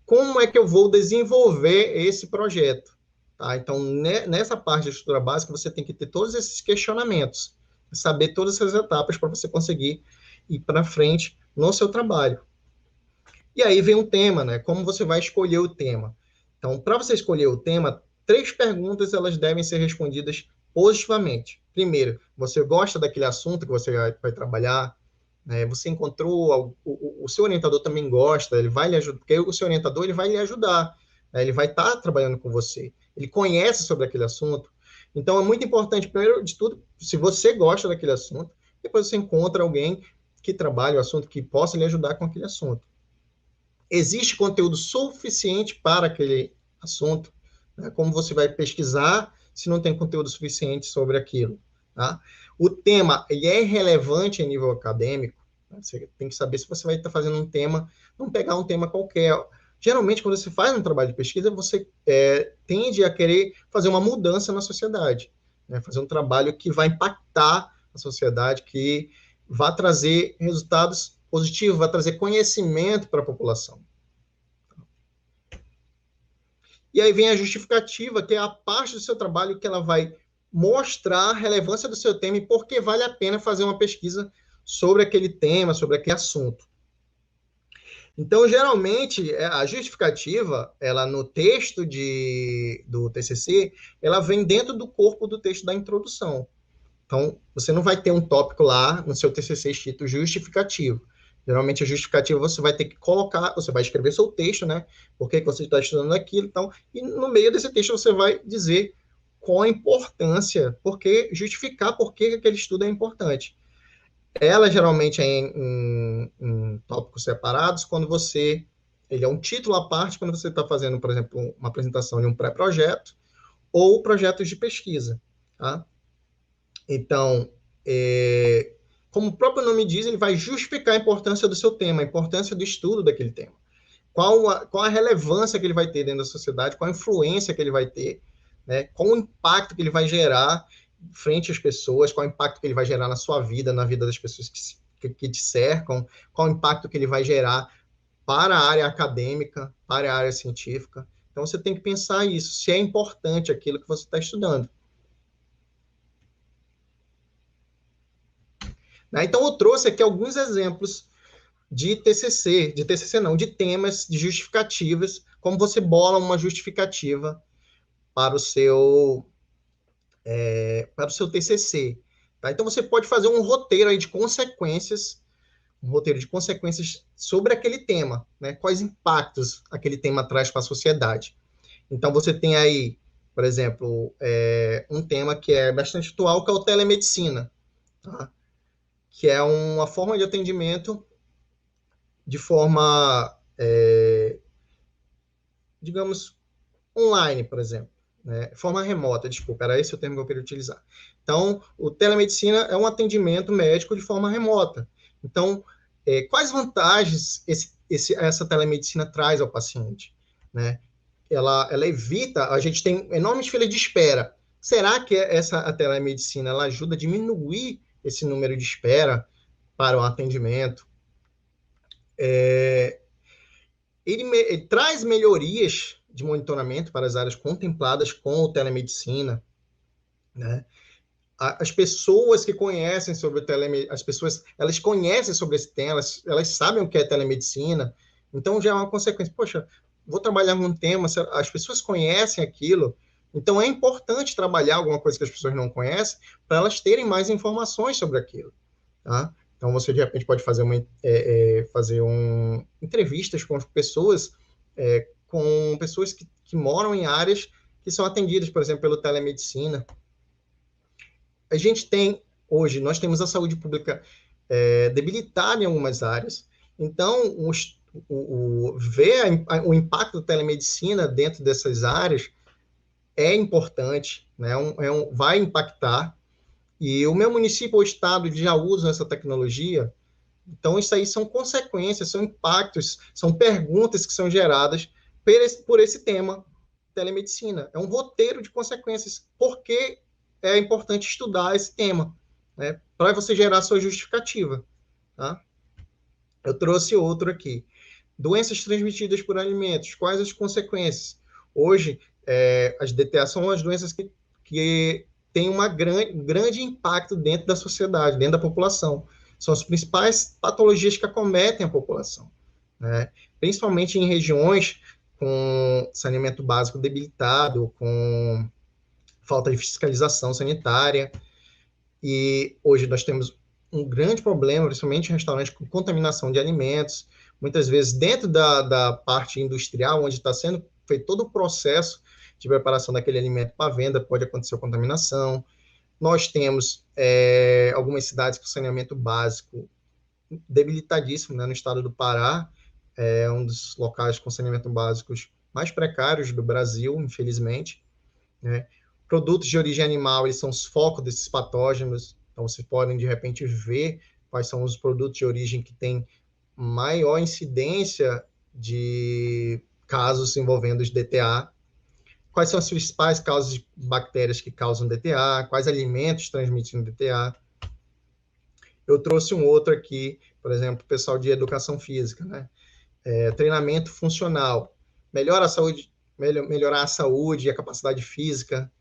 Como é que eu vou desenvolver esse projeto? Tá? Então, nessa parte da estrutura básica, você tem que ter todos esses questionamentos, saber todas essas etapas para você conseguir ir para frente no seu trabalho. E aí vem um tema, né? Como você vai escolher o tema? Então, para você escolher o tema, 3 perguntas elas devem ser respondidas positivamente. Primeiro, você gosta daquele assunto que você vai trabalhar? Você encontrou, o seu orientador também gosta, ele vai lhe ajudar, porque o seu orientador ele vai lhe ajudar, né? Ele vai estar trabalhando com você, ele conhece sobre aquele assunto. Então, é muito importante, primeiro de tudo, se você gosta daquele assunto, depois você encontra alguém que trabalhe o assunto, que possa lhe ajudar com aquele assunto. Existe conteúdo suficiente para aquele assunto, né? Como você vai pesquisar se não tem conteúdo suficiente sobre aquilo, tá? O tema ele é relevante a nível acadêmico, né? Você tem que saber se você vai estar fazendo um tema, não pegar um tema qualquer. Geralmente, quando você faz um trabalho de pesquisa, você tende a querer fazer uma mudança na sociedade, né? Fazer um trabalho que vai impactar a sociedade, que vai trazer resultados positivos, vai trazer conhecimento para a população. E aí vem a justificativa, que é a parte do seu trabalho que ela vai mostrar a relevância do seu tema e por que vale a pena fazer uma pesquisa sobre aquele tema, sobre aquele assunto. Então, geralmente, a justificativa, ela no texto do TCC, ela vem dentro do corpo do texto da introdução. Então, você não vai ter um tópico lá no seu TCC escrito justificativo. Geralmente, a justificativa você vai ter que colocar, você vai escrever seu texto, né? Por que você está estudando aquilo, então, e no meio desse texto você vai dizer qual a importância, justificar por que aquele estudo é importante. Ela geralmente é em tópicos separados, quando ele é um título à parte, quando você está fazendo, por exemplo, uma apresentação de um pré-projeto ou projetos de pesquisa, tá? Então, como o próprio nome diz, ele vai justificar a importância do seu tema, a importância do estudo daquele tema. Qual a relevância que ele vai ter dentro da sociedade, qual a influência que ele vai ter, né? Qual o impacto que ele vai gerar frente às pessoas, qual o impacto que ele vai gerar na sua vida, na vida das pessoas que que te cercam, qual o impacto que ele vai gerar para a área acadêmica, para a área científica. Então, você tem que pensar isso, se é importante aquilo que você está estudando. Né? Então, eu trouxe aqui alguns exemplos de TCC não, de temas, de justificativas, como você bola uma justificativa para o seu TCC. Tá? Então, você pode fazer um roteiro aí de consequências, um roteiro de consequências sobre aquele tema, né? Quais impactos aquele tema traz para a sociedade. Então, você tem aí, por exemplo, um tema que é bastante atual, que é o telemedicina, tá? Que é uma forma de atendimento de forma, digamos, online, por exemplo. Né? Forma remota, desculpa, era esse o termo que eu queria utilizar. Então, o telemedicina é um atendimento médico de forma remota. Então, quais vantagens essa telemedicina traz ao paciente? Né? Ela evita, a gente tem enormes filas de espera. Será que a telemedicina ela ajuda a diminuir esse número de espera para o atendimento? Ele traz melhorias de monitoramento para as áreas contempladas com o telemedicina, né? As pessoas que conhecem sobre o telemedicina, as pessoas, elas conhecem sobre esse tema, elas sabem o que é telemedicina, então já é uma consequência. Poxa, vou trabalhar num tema, as pessoas conhecem aquilo, então é importante trabalhar alguma coisa que as pessoas não conhecem para elas terem mais informações sobre aquilo, tá? Então, você, de repente, pode fazer entrevistas com pessoas, que moram em áreas que são atendidas, por exemplo, pelo telemedicina. A gente tem, hoje, nós temos a saúde pública debilitada em algumas áreas. Então, ver o impacto da telemedicina dentro dessas áreas é importante, né? Vai impactar. E o meu município ou estado já usam essa tecnologia. Então, isso aí são consequências, são impactos, são perguntas que são geradas por esse tema, telemedicina. É um roteiro de consequências. Por que é importante estudar esse tema? Né? Para você gerar sua justificativa. Tá? Eu trouxe outro aqui. Doenças transmitidas por alimentos. Quais as consequências? Hoje, as DTA são as doenças que têm um grande impacto dentro da sociedade, dentro da população. São as principais patologias que acometem a população, né? Principalmente em regiões com saneamento básico debilitado, com falta de fiscalização sanitária. E hoje nós temos um grande problema, principalmente em restaurantes, com contaminação de alimentos. Muitas vezes, dentro da parte industrial, onde está sendo feito todo o processo de preparação daquele alimento para venda, pode acontecer a contaminação. Nós temos algumas cidades com saneamento básico debilitadíssimo, né? No estado do Pará, é um dos locais com saneamento básicos mais precários do Brasil, infelizmente. Né? Produtos de origem animal, eles são os focos desses patógenos, então vocês podem, de repente, ver quais são os produtos de origem que têm maior incidência de casos envolvendo os DTA, quais são as principais causas de bactérias que causam DTA, quais alimentos transmitem DTA. Eu trouxe um outro aqui, por exemplo, o pessoal de educação física, né? Treinamento funcional, melhorar a saúde e a capacidade física,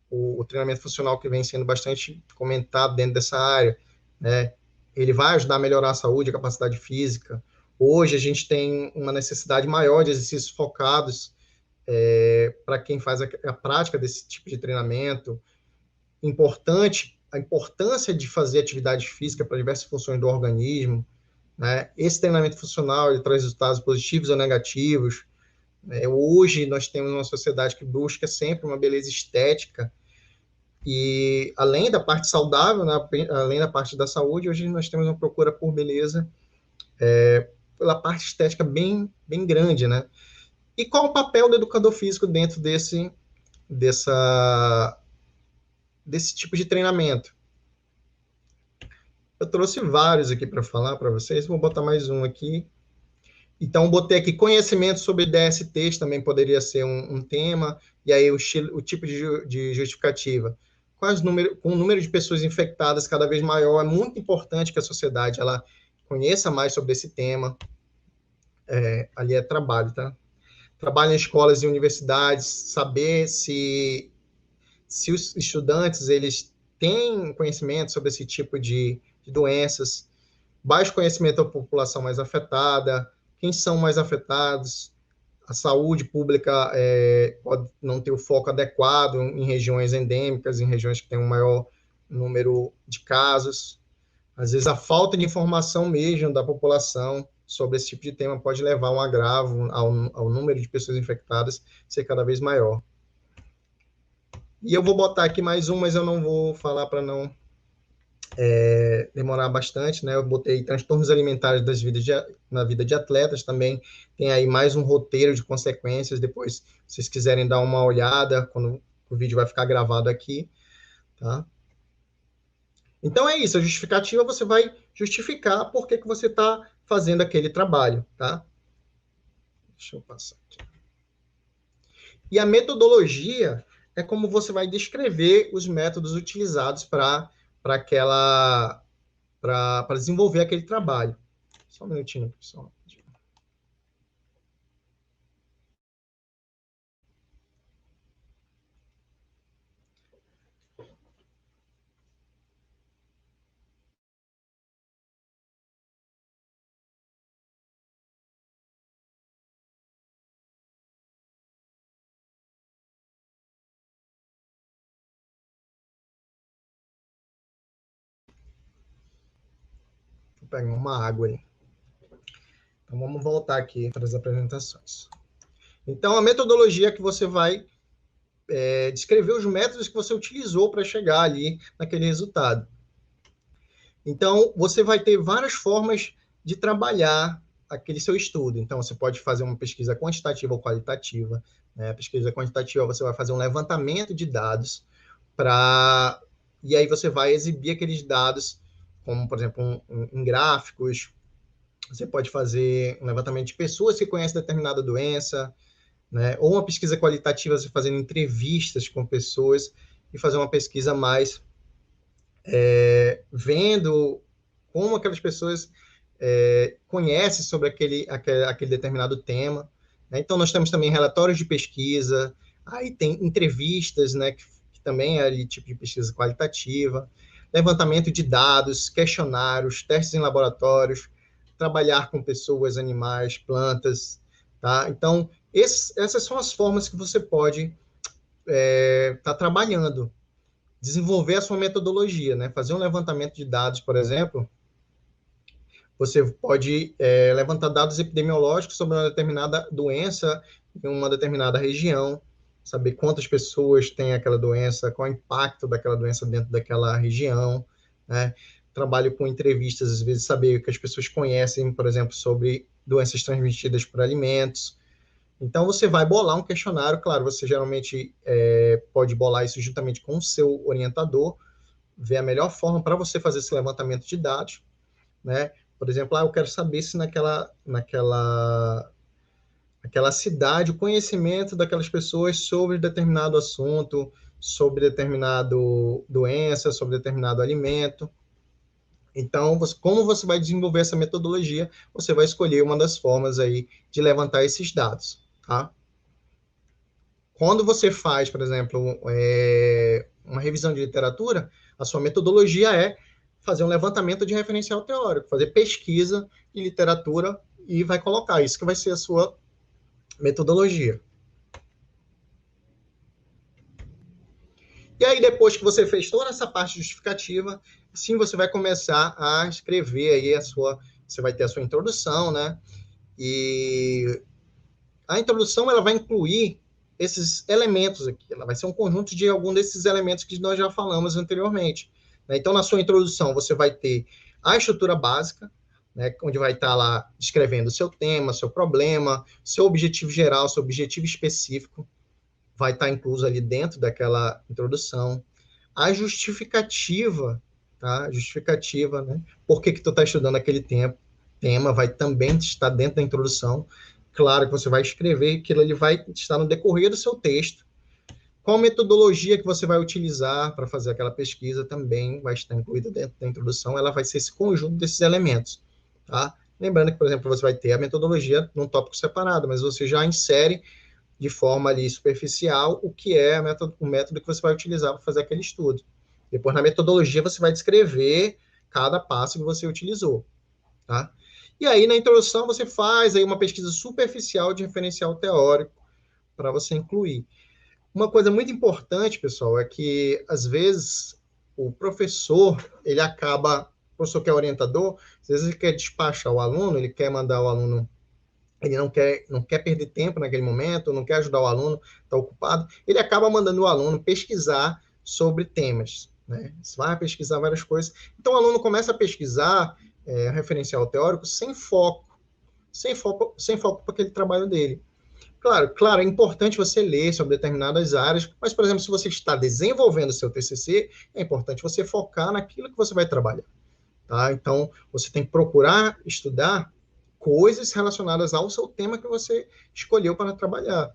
o treinamento funcional que vem sendo bastante comentado dentro dessa área, né? Ele vai ajudar a melhorar a saúde e a capacidade física. Hoje a gente tem uma necessidade maior de exercícios focados para quem faz a prática desse tipo de treinamento. A importância de fazer atividade física para diversas funções do organismo, né? Esse treinamento funcional ele traz resultados positivos ou negativos. Hoje nós temos uma sociedade que busca sempre uma beleza estética e além da parte saudável, né, além da parte da saúde, hoje nós temos uma procura por beleza pela parte estética bem grande, né? E qual o papel do educador físico dentro desse tipo de treinamento? Eu trouxe vários aqui para falar para vocês, vou botar mais um aqui. Então, botei aqui conhecimento sobre DSTs, também poderia ser um tema, e aí o tipo de justificativa. com o número de pessoas infectadas cada vez maior, é muito importante que a sociedade ela conheça mais sobre esse tema. Ali é trabalho, tá? Trabalho em escolas e universidades, saber se os estudantes eles têm conhecimento sobre esse tipo de doenças, baixo conhecimento da população mais afetada, quem são mais afetados, a saúde pública pode não ter o foco adequado em regiões endêmicas, em regiões que têm um maior número de casos. Às vezes, a falta de informação mesmo da população sobre esse tipo de tema pode levar a um agravo ao número de pessoas infectadas ser cada vez maior. E eu vou botar aqui mais um, mas eu não vou falar para não demorar bastante, né? Eu botei transtornos alimentares na vida de atletas também. Tem aí mais um roteiro de consequências. Depois, se vocês quiserem dar uma olhada, quando o vídeo vai ficar gravado aqui, tá? Então é isso. A justificativa você vai justificar por que você está fazendo aquele trabalho, tá? Deixa eu passar aqui. E a metodologia é como você vai descrever os métodos utilizados para desenvolver aquele trabalho. Só um minutinho, pessoal. Vou pegar uma água ali. Então, vamos voltar aqui para as apresentações. Então, a metodologia que você vai descrever os métodos que você utilizou para chegar ali naquele resultado. Então, você vai ter várias formas de trabalhar aquele seu estudo. Então, você pode fazer uma pesquisa quantitativa ou qualitativa. Né? A pesquisa quantitativa, você vai fazer um levantamento de dados e aí você vai exibir aqueles dados, como, por exemplo, em gráficos. Você pode fazer um levantamento de pessoas que conhecem determinada doença, né? Ou uma pesquisa qualitativa, você fazendo entrevistas com pessoas e fazer uma pesquisa mais vendo como aquelas pessoas conhecem sobre aquele determinado tema. Né? Então, nós temos também relatórios de pesquisa, aí tem entrevistas, né, que também é ali tipo de pesquisa qualitativa, levantamento de dados, questionários, testes em laboratórios, trabalhar com pessoas, animais, plantas, tá? Então, essas são as formas que você pode estar trabalhando, desenvolver a sua metodologia, né? Fazer um levantamento de dados, por exemplo, você pode levantar dados epidemiológicos sobre uma determinada doença em uma determinada região, saber quantas pessoas têm aquela doença, qual é o impacto daquela doença dentro daquela região, né? Trabalho com entrevistas, às vezes saber o que as pessoas conhecem, por exemplo, sobre doenças transmitidas por alimentos. Então, você vai bolar um questionário, claro, você geralmente pode bolar isso juntamente com o seu orientador, ver a melhor forma para você fazer esse levantamento de dados, né? Por exemplo, eu quero saber se naquela cidade o conhecimento daquelas pessoas sobre determinado assunto, sobre determinado doença, sobre determinado alimento. Então, como você vai desenvolver essa metodologia, você vai escolher uma das formas aí de levantar esses dados, tá? Quando você faz, por exemplo, uma revisão de literatura, a sua metodologia é fazer um levantamento de referencial teórico, fazer pesquisa em literatura e vai colocar isso que vai ser a sua metodologia. E aí, depois que você fez toda essa parte justificativa, sim, você vai começar a escrever aí você vai ter a sua introdução, né? E a introdução, ela vai incluir esses elementos aqui, ela vai ser um conjunto de algum desses elementos que nós já falamos anteriormente. Né? Então, na sua introdução, você vai ter a estrutura básica, né, onde vai estar lá descrevendo o seu tema, seu problema, seu objetivo geral, seu objetivo específico, vai estar incluso ali dentro daquela introdução. A justificativa, tá? Justificativa, né? Por que tu está estudando aquele tema, vai também estar dentro da introdução. Claro que você vai escrever, aquilo ele vai estar no decorrer do seu texto. Qual metodologia que você vai utilizar para fazer aquela pesquisa também vai estar incluída dentro da introdução, ela vai ser esse conjunto desses elementos, tá? Lembrando que, por exemplo, você vai ter a metodologia num tópico separado, mas você já insere de forma ali superficial o que é o método que você vai utilizar para fazer aquele estudo. Depois, na metodologia, você vai descrever cada passo que você utilizou, tá? E aí, na introdução, você faz aí uma pesquisa superficial de referencial teórico para você incluir. Uma coisa muito importante, pessoal, é que, às vezes, o professor, o professor que é orientador, às vezes ele quer despachar o aluno, ele quer mandar o aluno, ele não quer perder tempo naquele momento, não quer ajudar o aluno, está ocupado, ele acaba mandando o aluno pesquisar sobre temas, né? Você vai pesquisar várias coisas. Então, o aluno começa a pesquisar referencial teórico sem foco para aquele trabalho dele. Claro, é importante você ler sobre determinadas áreas, mas, por exemplo, se você está desenvolvendo o seu TCC, é importante você focar naquilo que você vai trabalhar, tá? Então, você tem que procurar estudar coisas relacionadas ao seu tema que você escolheu para trabalhar.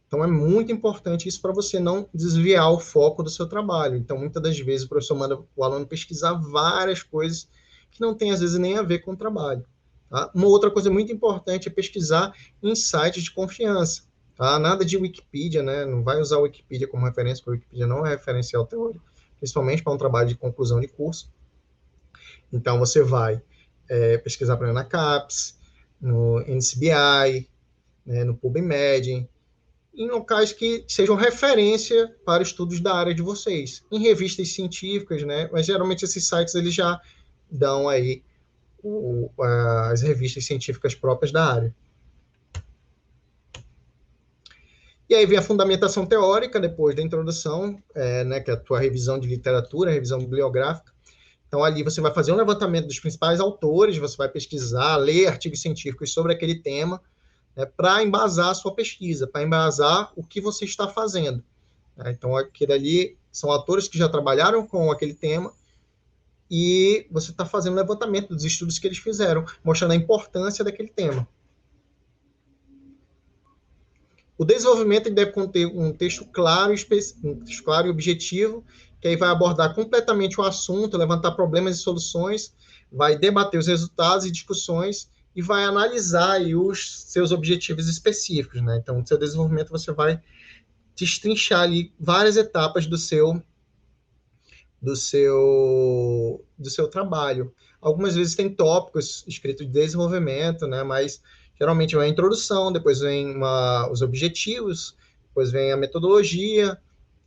Então, é muito importante isso para você não desviar o foco do seu trabalho. Então, muitas das vezes, o professor manda o aluno pesquisar várias coisas que não tem, às vezes, nem a ver com o trabalho. Tá? Uma outra coisa muito importante é pesquisar em sites de confiança. Tá? Nada de Wikipedia, né? Não vai usar a Wikipedia como referência, porque a Wikipedia não é referencial teórico, principalmente para um trabalho de conclusão de curso. Então, você vai pesquisar, por exemplo, na CAPES, no NCBI, né, no PubMed, em locais que sejam referência para estudos da área de vocês, em revistas científicas, né? Mas geralmente esses sites eles já dão aí as revistas científicas próprias da área. E aí vem a fundamentação teórica, depois da introdução, né, que é a tua revisão de literatura, revisão bibliográfica. Então, ali você vai fazer um levantamento dos principais autores, você vai pesquisar, ler artigos científicos sobre aquele tema, né, para embasar a sua pesquisa, para embasar o que você está fazendo. Né? Então, aquele ali são autores que já trabalharam com aquele tema e você está fazendo um levantamento dos estudos que eles fizeram, mostrando a importância daquele tema. O desenvolvimento deve conter um texto claro e objetivo, que aí vai abordar completamente o assunto, levantar problemas e soluções, vai debater os resultados e discussões e vai analisar aí os seus objetivos específicos, né? Então, no seu desenvolvimento, você vai destrinchar ali várias etapas do seu trabalho. Algumas vezes tem tópicos escritos de desenvolvimento, né? Mas geralmente vem a introdução, depois vem os objetivos, depois vem a metodologia,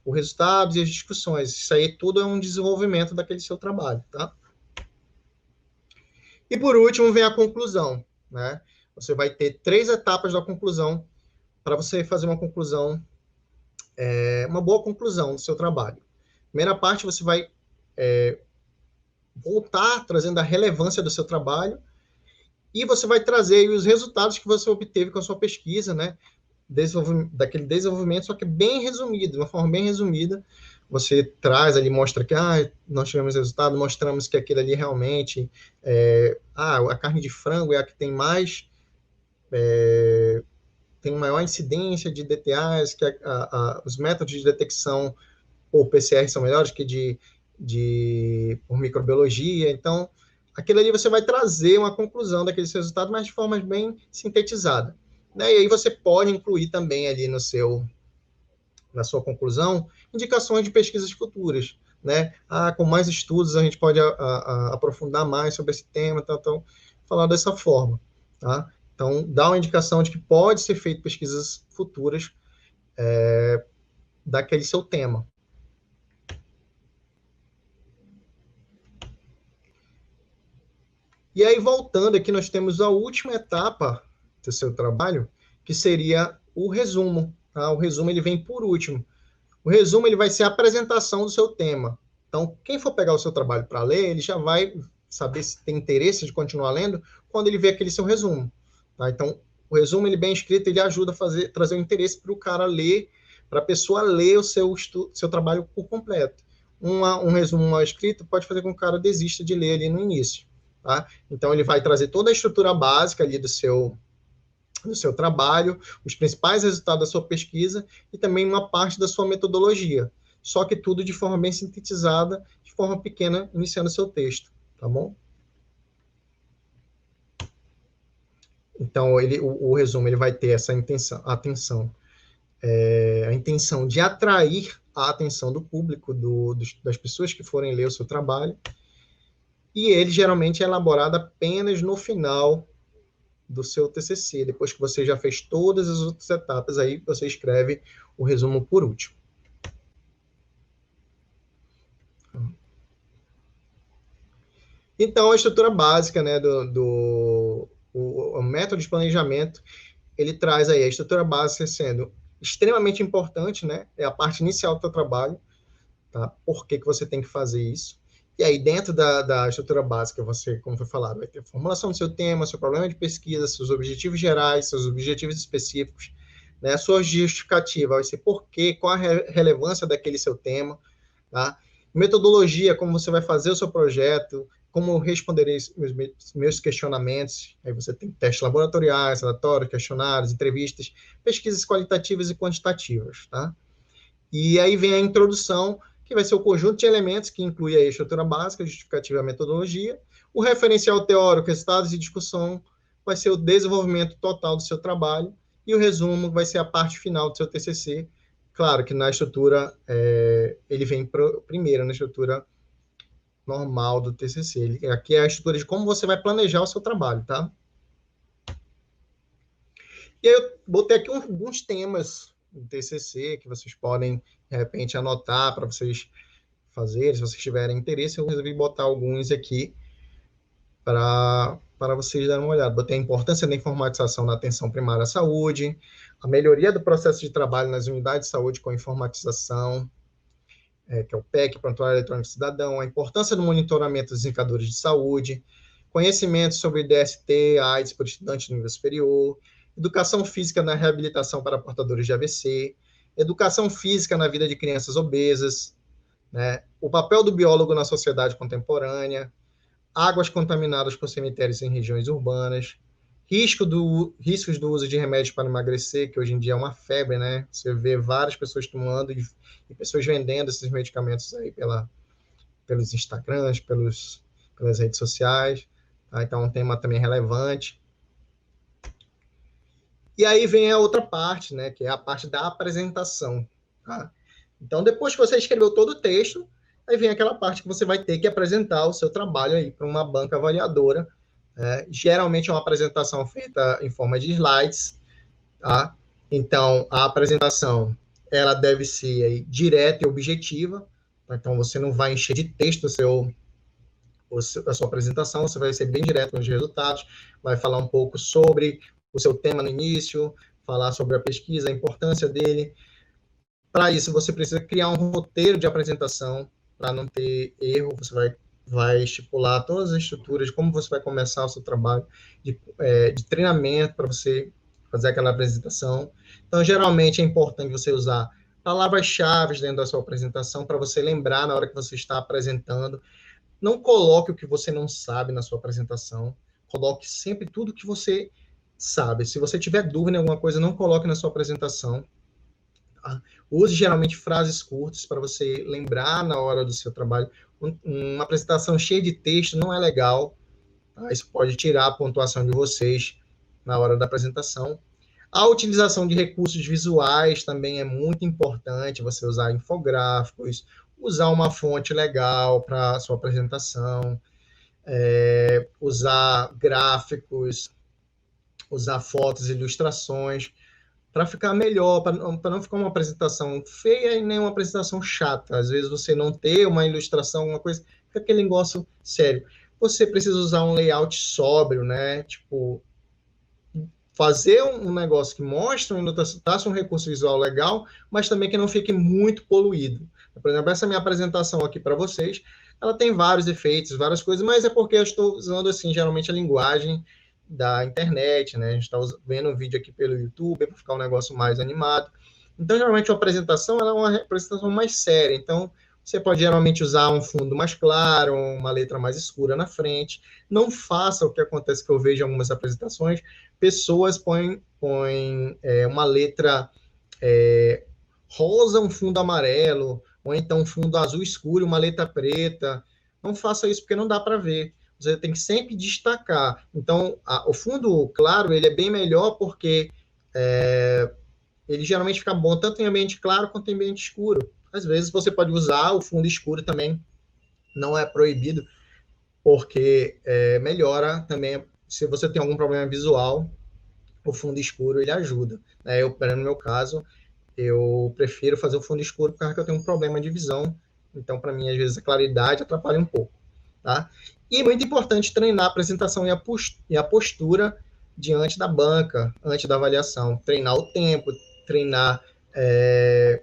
os resultados e as discussões. Isso aí tudo é um desenvolvimento daquele seu trabalho, tá? E por último vem a conclusão, né? Você vai ter 3 etapas da conclusão para você fazer uma conclusão, uma boa conclusão do seu trabalho. Primeira parte, você vai voltar trazendo a relevância do seu trabalho e você vai trazer os resultados que você obteve com a sua pesquisa, né? Daquele desenvolvimento, só que bem resumido, de uma forma bem resumida. Você traz ali, mostra que nós tivemos resultado, mostramos que aquilo ali realmente a carne de frango é a que tem mais tem maior incidência de DTAs, que os métodos de detecção por PCR são melhores que por microbiologia. Então, aquilo ali você vai trazer uma conclusão daqueles resultados, mas de forma bem sintetizada. Né? E aí você pode incluir também ali na sua conclusão indicações de pesquisas futuras. Né? Com mais estudos a gente pode aprofundar mais sobre esse tema, então falar dessa forma. Tá? Então, dá uma indicação de que pode ser feito pesquisas futuras daquele seu tema. E aí, voltando aqui, nós temos a última etapa do seu trabalho, que seria o resumo. Tá? O resumo ele vem por último. O resumo ele vai ser a apresentação do seu tema. Então, quem for pegar o seu trabalho para ler, ele já vai saber se tem interesse de continuar lendo quando ele vê aquele seu resumo. Tá? Então, o resumo ele bem escrito, ele ajuda a trazer o interesse para o cara ler, para a pessoa ler o seu trabalho por completo. Um resumo mal escrito pode fazer com que o cara desista de ler ali no início. Tá? Então, ele vai trazer toda a estrutura básica ali do seu do seu trabalho, os principais resultados da sua pesquisa e também uma parte da sua metodologia. Só que tudo de forma bem sintetizada, de forma pequena, iniciando o seu texto, tá bom? Então, o resumo ele vai ter essa a intenção de atrair a atenção do público, das pessoas que forem ler o seu trabalho, e ele geralmente é elaborado apenas no final do seu TCC, depois que você já fez todas as outras etapas, aí você escreve o resumo por último. Então, a estrutura básica, né, o método de planejamento, ele traz aí a estrutura básica sendo extremamente importante, né, é a parte inicial do seu trabalho, tá? Por que você tem que fazer isso? E aí, dentro da estrutura básica, você, como foi falado, vai ter a formulação do seu tema, seu problema de pesquisa, seus objetivos gerais, seus objetivos específicos, né? A sua justificativa vai ser por quê, qual a relevância daquele seu tema, tá? Metodologia, como você vai fazer o seu projeto, como responderei meus questionamentos. Aí você tem testes laboratoriais, relatórios, questionários, entrevistas, pesquisas qualitativas e quantitativas, tá? E aí vem a introdução, que vai ser o conjunto de elementos que inclui a estrutura básica, a justificativa e a metodologia. O referencial teórico, resultados e discussão, vai ser o desenvolvimento total do seu trabalho. E o resumo vai ser a parte final do seu TCC. Claro que na estrutura, ele vem primeiro na estrutura normal do TCC. Aqui é a estrutura de como você vai planejar o seu trabalho, tá? E aí eu botei aqui alguns temas do TCC que vocês podem, de repente, anotar para vocês fazerem, se vocês tiverem interesse. Eu resolvi botar alguns aqui para vocês darem uma olhada. Botei a importância da informatização na atenção primária à saúde, a melhoria do processo de trabalho nas unidades de saúde com informatização, que é o PEC, Prontuário Eletrônico Cidadão, a importância do monitoramento dos indicadores de saúde, conhecimento sobre DST, AIDS por estudantes de nível superior, educação física na reabilitação para portadores de AVC, educação física na vida de crianças obesas, né? O papel do biólogo na sociedade contemporânea, águas contaminadas por cemitérios em regiões urbanas, riscos do uso de remédios para emagrecer, que hoje em dia é uma febre, né? Você vê várias pessoas tomando e pessoas vendendo esses medicamentos aí pelos Instagrams, pelas redes sociais. Tá? Então, é um tema também relevante. E aí vem a outra parte, né? Que é a parte da apresentação. Tá? Então, depois que você escreveu todo o texto, aí vem aquela parte que você vai ter que apresentar o seu trabalho aí para uma banca avaliadora. Geralmente é uma apresentação feita em forma de slides, tá? Então, a apresentação, ela deve ser aí, direta e objetiva, tá? Então você não vai encher de texto a sua apresentação, você vai ser bem direto nos resultados, vai falar um pouco sobre o seu tema no início, falar sobre a pesquisa, a importância dele. Para isso, você precisa criar um roteiro de apresentação para não ter erro, você vai estipular todas as estruturas de como você vai começar o seu trabalho de treinamento para você fazer aquela apresentação. Então, geralmente é importante você usar palavras-chave dentro da sua apresentação para você lembrar na hora que você está apresentando. Não coloque o que você não sabe na sua apresentação. Coloque sempre tudo que você sabe. Se você tiver dúvida em alguma coisa, não coloque na sua apresentação. Tá? Use geralmente frases curtas para você lembrar na hora do seu trabalho. Uma apresentação cheia de texto não é legal. Tá? Isso pode tirar a pontuação de vocês na hora da apresentação. A utilização de recursos visuais também é muito importante. Você usar infográficos, usar uma fonte legal para a sua apresentação, usar gráficos, usar fotos, ilustrações, para ficar melhor, para não ficar uma apresentação feia e nem uma apresentação chata. Às vezes você não ter uma ilustração, uma coisa, fica aquele negócio sério. Você precisa usar um layout sóbrio, né? Tipo, fazer um negócio que mostre uma ilustração, um recurso visual legal, mas também que não fique muito poluído. Por exemplo, essa minha apresentação aqui para vocês, ela tem vários efeitos, várias coisas, mas é porque eu estou usando, assim, geralmente a linguagem da internet, né? A gente está vendo um vídeo aqui pelo YouTube para ficar um negócio mais animado. Então, geralmente, a apresentação ela é uma apresentação mais séria. Então, Você pode geralmente usar um fundo mais claro, uma letra mais escura na frente. Não faça o que acontece que eu vejo em algumas apresentações, pessoas põem uma letra rosa, um fundo amarelo, ou então um fundo azul escuro, uma letra preta. Não faça isso porque não dá para ver. Você tem que sempre destacar. Então, o fundo claro ele é bem melhor porque ele geralmente fica bom tanto em ambiente claro quanto em ambiente escuro. Às vezes você pode usar o fundo escuro também, não é proibido, porque melhora também. Se você tem algum problema visual, o fundo escuro ele ajuda. No meu caso, eu prefiro fazer o fundo escuro porque eu tenho um problema de visão. Então, para mim, às vezes a claridade atrapalha um pouco. Tá? E muito importante treinar a apresentação e a postura diante da banca, antes da avaliação. Treinar o tempo, treinar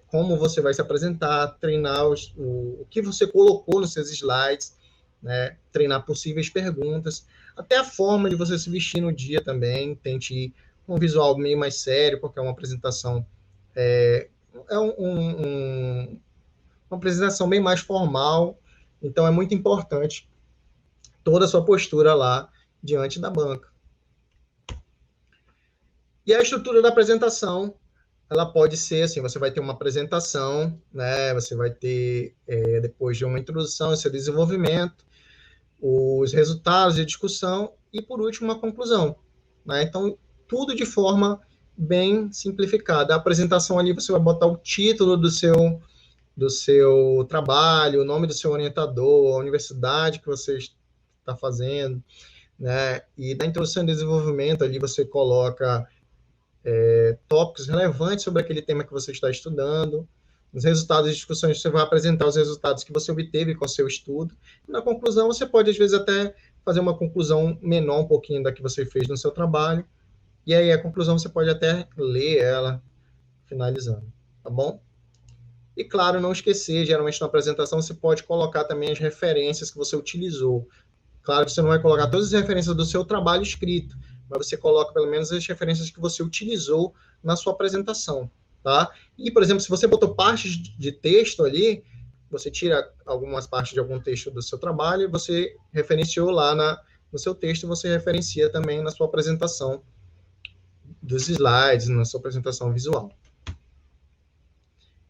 como você vai se apresentar, treinar o que você colocou nos seus slides, né? Treinar possíveis perguntas, até a forma de você se vestir no dia também. Tente ir com um visual meio mais sério, porque é uma apresentação uma apresentação bem mais formal, então é muito importante toda a sua postura lá diante da banca. E a estrutura da apresentação, ela pode ser assim, você vai ter uma apresentação, né? Você vai ter, depois de uma introdução, seu desenvolvimento, os resultados de discussão e, por último, uma conclusão. Né? Então, tudo de forma bem simplificada. A apresentação ali, você vai botar o título do seu trabalho, o nome do seu orientador, a universidade que você está fazendo, né? E na introdução e desenvolvimento ali você coloca tópicos relevantes sobre aquele tema que você está estudando. Nos resultados de discussões, você vai apresentar os resultados que você obteve com o seu estudo. E na conclusão, você pode, às vezes, até fazer uma conclusão menor um pouquinho da que você fez no seu trabalho. E aí, a conclusão, você pode até ler ela finalizando, tá bom? E, claro, não esquecer, geralmente na apresentação, você pode colocar também as referências que você utilizou. Claro que você não vai colocar todas as referências do seu trabalho escrito, mas você coloca pelo menos as referências que você utilizou na sua apresentação, tá? E, por exemplo, se você botou partes de texto ali, você tira algumas partes de algum texto do seu trabalho e você referenciou lá no seu texto, você referencia também na sua apresentação dos slides, na sua apresentação visual.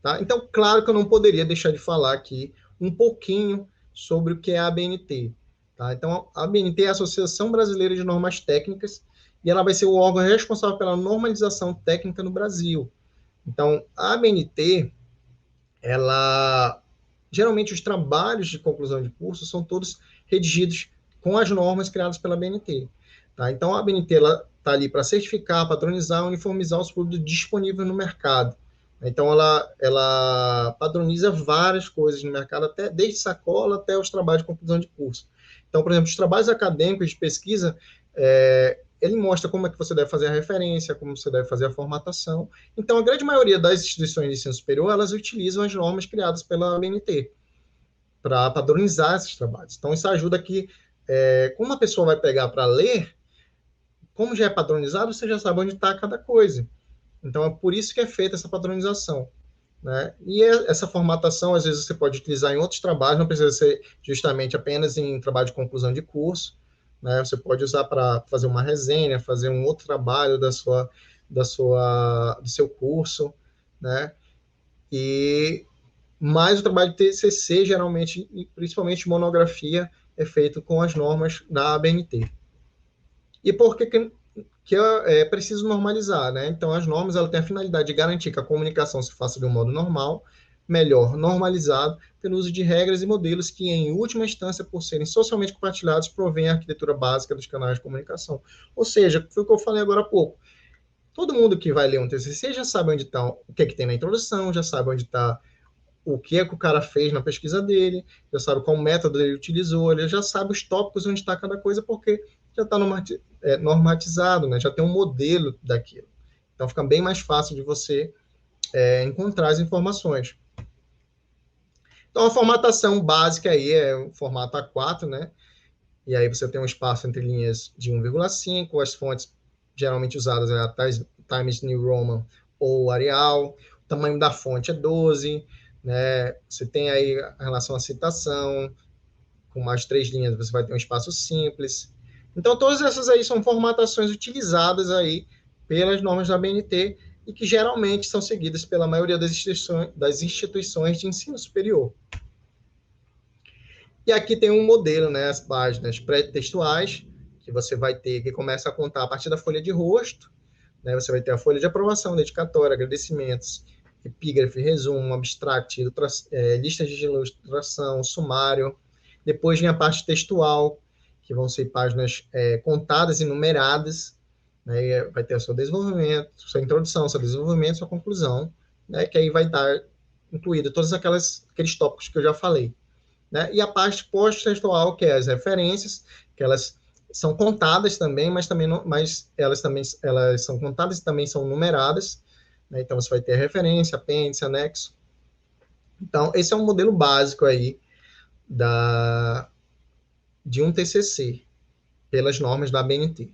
Tá? Então, claro que eu não poderia deixar de falar aqui um pouquinho sobre o que é a ABNT. Tá? Então, a ABNT é a Associação Brasileira de Normas Técnicas e ela vai ser o órgão responsável pela normalização técnica no Brasil. Então, a ABNT, geralmente os trabalhos de conclusão de curso são todos redigidos com as normas criadas pela ABNT. Tá? Então, a ABNT está ali para certificar, padronizar, uniformizar os produtos disponíveis no mercado. Então, ela padroniza várias coisas no mercado, desde sacola até os trabalhos de conclusão de curso. Então, por exemplo, os trabalhos acadêmicos de pesquisa, ele mostra como é que você deve fazer a referência, como você deve fazer a formatação. Então, a grande maioria das instituições de ensino superior, elas utilizam as normas criadas pela ABNT para padronizar esses trabalhos. Então, isso ajuda que, como a pessoa vai pegar para ler, como já é padronizado, você já sabe onde está cada coisa. Então, é por isso que é feita essa padronização. Né? E essa formatação, às vezes, você pode utilizar em outros trabalhos, não precisa ser justamente apenas em trabalho de conclusão de curso. Né? Você pode usar para fazer uma resenha, fazer um outro trabalho do seu curso. Né? Mas o trabalho de TCC, geralmente, e principalmente monografia, é feito com as normas da ABNT. E por que é preciso normalizar, né? Então, as normas ela têm a finalidade de garantir que a comunicação se faça de um modo normal, melhor, normalizado, pelo uso de regras e modelos que, em última instância, por serem socialmente compartilhados, provém a arquitetura básica dos canais de comunicação. Ou seja, foi o que eu falei agora há pouco. Todo mundo que vai ler um TCC já sabe onde está o que é que tem na introdução, já sabe onde está o que é que o cara fez na pesquisa dele, já sabe qual método ele utilizou, ele já sabe os tópicos onde está cada coisa, porque já está normatizado, né? Já tem um modelo daquilo. Então, fica bem mais fácil de você encontrar as informações. Então, a formatação básica aí é o formato A4, né? E aí você tem um espaço entre linhas de 1,5, as fontes geralmente usadas é a Times New Roman ou Arial, o tamanho da fonte é 12, né? Você tem aí a relação à citação, com mais 3 linhas, você vai ter um espaço simples. Então, todas essas aí são formatações utilizadas aí pelas normas da BNT e que geralmente são seguidas pela maioria das instituições de ensino superior. E aqui tem um modelo, né, as páginas pré-textuais, que você vai ter, que começa a contar a partir da folha de rosto, né, você vai ter a folha de aprovação, dedicatória, agradecimentos, epígrafe, resumo, abstract, lista de ilustração, sumário. Depois vem a parte textual, que vão ser páginas contadas e numeradas, né, vai ter o seu desenvolvimento, sua introdução, seu desenvolvimento, sua conclusão, né, que aí vai estar incluído todos aqueles tópicos que eu já falei. Né? E a parte pós-textual, que é as referências, que elas são contadas também, mas elas são contadas e também são numeradas. Né? Então, você vai ter referência, apêndice, anexo. Então, esse é um modelo básico aí de um TCC, pelas normas da ABNT.